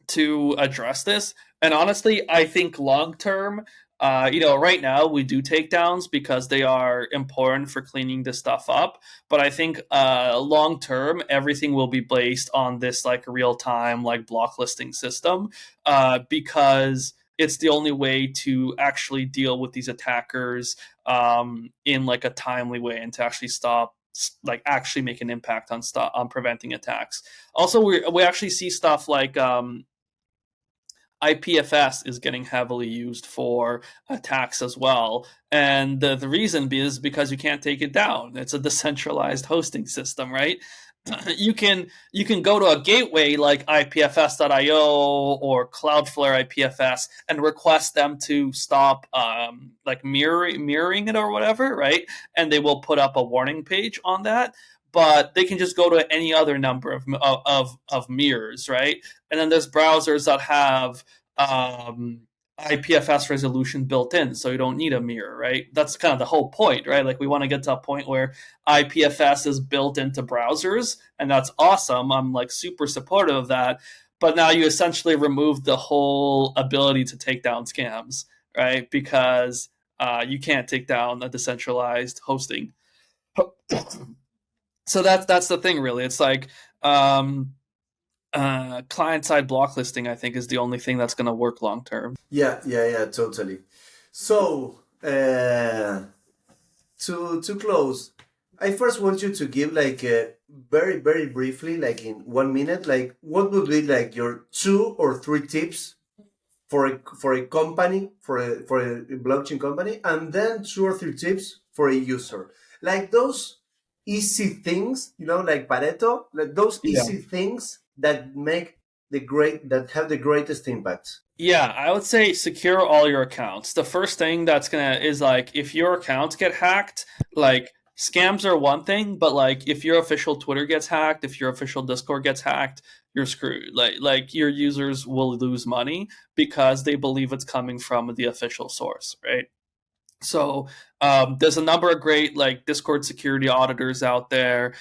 to address this. And honestly, I think long term, right now we do takedowns because they are important for cleaning this stuff up. But I think long term, everything will be based on this like real time like block listing system, because it's the only way to actually deal with these attackers in like a timely way, and to actually actually make an impact on preventing attacks. Also, we actually see stuff like IPFS is getting heavily used for attacks as well. And the reason is because you can't take it down. It's a decentralized hosting system, right? You can go to a gateway like IPFS.io or Cloudflare IPFS and request them to stop like mirroring it or whatever, right? And they will put up a warning page on that. But they can just go to any other number of mirrors, right? And then there's browsers that have IPFS resolution built in, so you don't need a mirror, right? That's kind of the whole point, right? Like we want to get to a point where IPFS is built into browsers, and that's awesome. I'm like super supportive of that. But now you essentially remove the whole ability to take down scams, right? Because you can't take down a decentralized hosting. So that's the thing, really. It's like client-side block listing, I think, is the only thing that's going to work long term. Yeah, totally. So to close, I first want you to give like very very briefly, like in 1 minute, like what would be like your 2 or 3 tips for a company, for a blockchain company, and then 2 or 3 tips for a user, like those easy things, like Pareto, like those easy things that have the greatest impact. Yeah, I would say secure all your accounts. The first thing is like, if your accounts get hacked, like scams are one thing, but like if your official Twitter gets hacked, if your official Discord gets hacked, you're screwed. Like your users will lose money because they believe it's coming from the official source, right? So there's a number of great like Discord security auditors out there.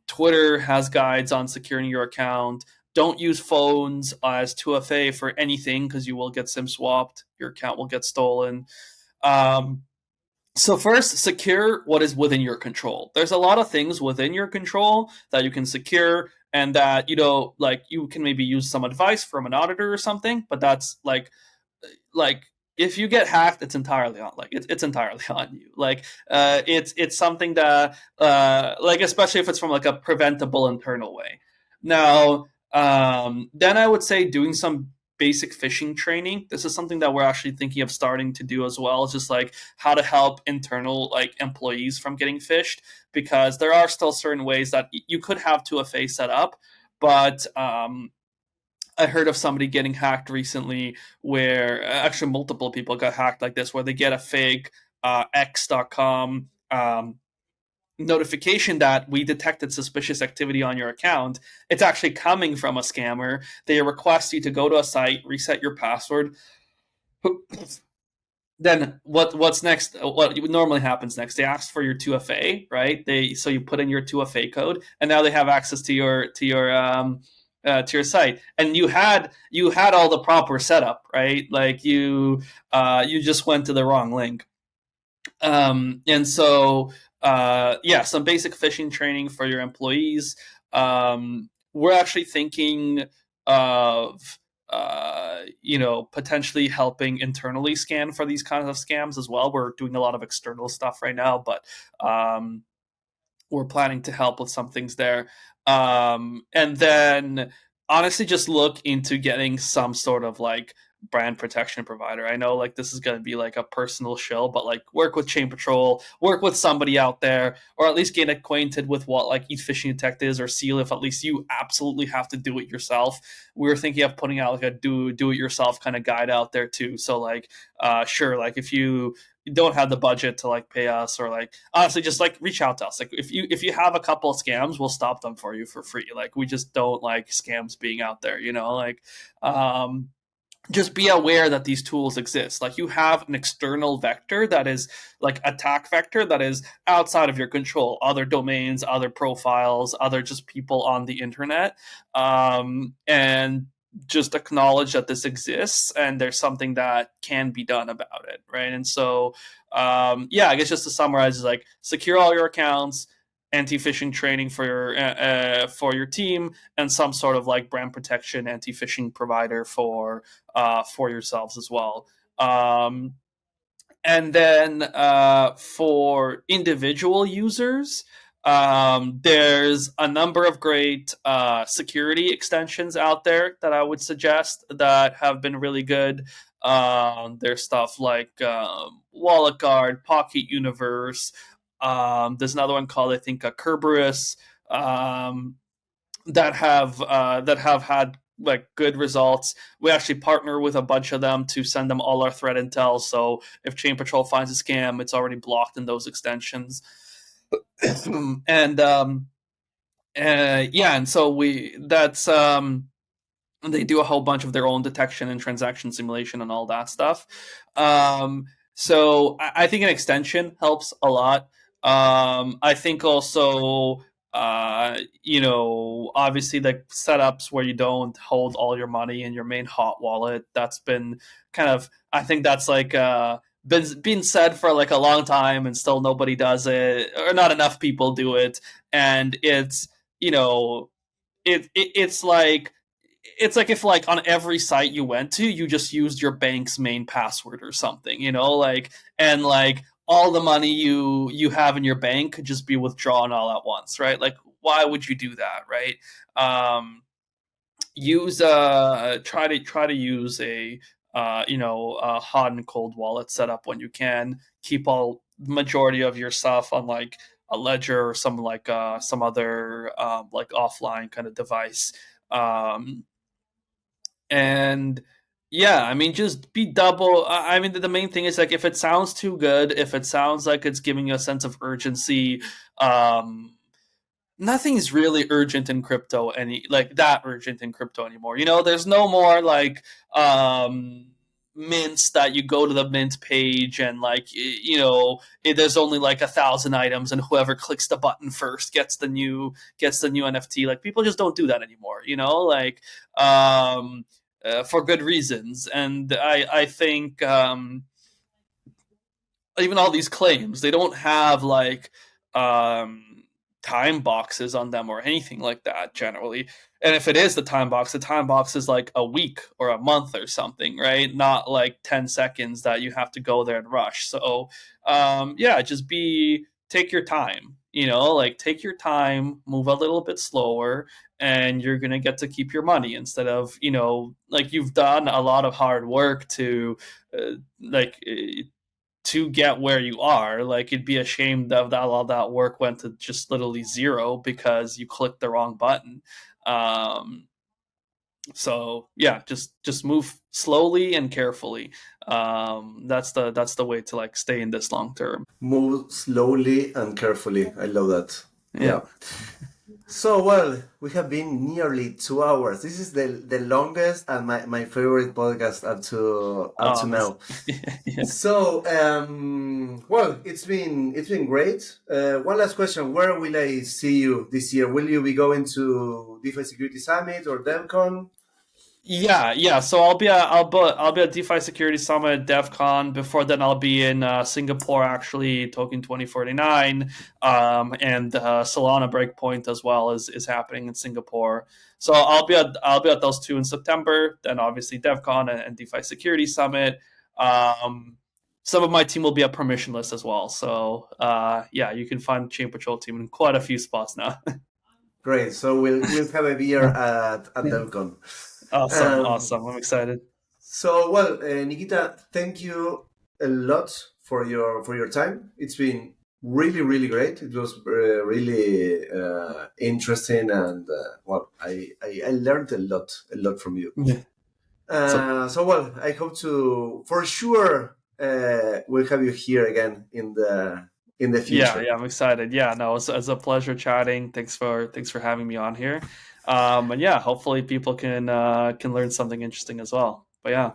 Twitter has guides on securing your account. Don't use phones as 2FA for anything, because you will get SIM swapped. Your account will get stolen. So first, secure what is within your control. There's a lot of things within your control that you can secure, and that like you can maybe use some advice from an auditor or something. But that's like if you get hacked, it's entirely on it's entirely on you. Like it's something that like, especially if it's from like a preventable internal way. Now then I would say doing some basic phishing training. This is something that we're actually thinking of starting to do as well. It's just like how to help internal like employees from getting phished, because there are still certain ways that you could have 2FA set up, but I heard of somebody getting hacked recently, where actually multiple people got hacked like this, where they get a fake x.com notification that we detected suspicious activity on your account. It's actually coming from a scammer. They request you to go to a site, reset your password. Then what's next? What normally happens next? They ask for your 2FA, right? So you put in your 2FA code, and now they have access to your site, and you had all the proper setup, right? Like you just went to the wrong link. And so some basic phishing training for your employees. We're actually thinking of potentially helping internally scan for these kinds of scams as well. We're doing a lot of external stuff right now, but we're planning to help with some things there. And then honestly, just look into getting some sort of like brand protection provider. I know like this is going to be like a personal shill, but like work with ChainPatrol, work with somebody out there, or at least get acquainted with what like Phishing Detect is, or Seal, if at least you absolutely have to do it yourself. We were thinking of putting out like a do it yourself kind of guide out there too. So like sure, like if you you don't have the budget to like pay us, or like honestly just like reach out to us. Like if you have a couple of scams, we'll stop them for you for free. Like we just don't like scams being out there, like just be aware that these tools exist. Like you have an external vector that is like attack vector that is outside of your control, other domains, other profiles, other just people on the internet, and just acknowledge that this exists and there's something that can be done about it, right? And so I guess just to summarize is like secure all your accounts, anti-phishing training for your team, and some sort of like brand protection anti-phishing provider for yourselves as well. And then for individual users, there's a number of great security extensions out there that I would suggest that have been really good. There's stuff like Wallet Guard, Pocket Universe. There's another one called, I think, Kerberos, that have had like good results. We actually partner with a bunch of them to send them all our threat intel. So if ChainPatrol finds a scam, it's already blocked in those extensions. And so they do a whole bunch of their own detection and transaction simulation and all that stuff. So I think an extension helps a lot. I think also, obviously the setups where you don't hold all your money in your main hot wallet, that's been kind of, I think that's like been said for like a long time, and still nobody does it, or not enough people do it. And it's, it's like if like on every site you went to, you just used your bank's main password or something, and like all the money you have in your bank could just be withdrawn all at once, right? Like, why would you do that, right? Try to use a hot and cold wallet setup when you can. Keep all majority of your stuff on like a ledger or some other like offline kind of device. And yeah, I mean, just be double. I mean, the main thing is like if it sounds too good, if it sounds like it's giving you a sense of urgency, nothing's really urgent in crypto that urgent in crypto anymore. There's no more like mints that you go to the mint page and like there's only like 1,000 items, and whoever clicks the button first gets the new NFT. Like people just don't do that anymore. Like for good reasons. And I think even all these claims, they don't have like time boxes on them or anything like that generally. And if it is the time box is like a week or a month or something, right? Not like 10 seconds that you have to go there and rush. So just take your time, like take your time, move a little bit slower, and you're going to get to keep your money instead of, like you've done a lot of hard work to to get where you are. Like it'd be a shame that all that work went to just literally zero because you clicked the wrong button. So yeah, just move slowly and carefully. That's the way to like stay in this long term. Move slowly and carefully. I love that. Yeah. So, well, we have been nearly 2 hours. This is the longest and my favorite podcast up to now. Yeah. So, well, it's been great. One last question: where will I see you this year? Will you be going to DeFi Security Summit or DevCon? Yeah. So I'll be at DeFi Security Summit, DevCon. Before then, I'll be in Singapore, actually, Token 2049, and Solana Breakpoint as well is happening in Singapore. So I'll be at those two in September. Then obviously DevCon and DeFi Security Summit. Some of my team will be at Permissionless as well. So you can find ChainPatrol team in quite a few spots now. Great. So we'll have a beer at DevCon. Awesome. I'm excited. So, well, Nikita, thank you a lot for your time. It's been really, really great. It was really interesting, and I learned a lot from you. Yeah. So, well, I hope to for sure we'll have you here again in the future. Yeah, I'm excited. Yeah, no, it's a pleasure chatting. Thanks for having me on here. And yeah, hopefully people can learn something interesting as well. But yeah,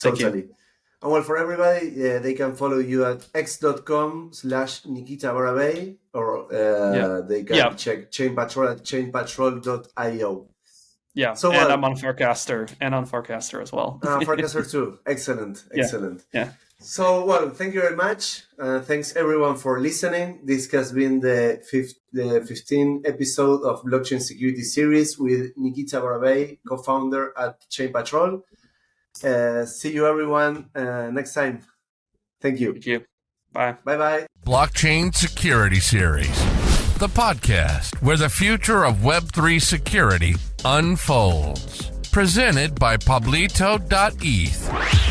thank totally. you. And well, for everybody, they can follow you at x.com/Nikita Varabei, or they can check ChainPatrol at ChainPatrol.io. Yeah, so I'm on Farcaster as well. Farcaster too. Excellent. Yeah. So, well, thank you very much. Thanks everyone for listening. This has been the 15th episode of Blockchain Security Series with Nikita Varabei, co-founder at ChainPatrol. See you everyone next time. Thank you. Thank you. Bye. Bye-bye. Blockchain Security Series, the podcast where the future of Web3 security unfolds. Presented by pablito.eth.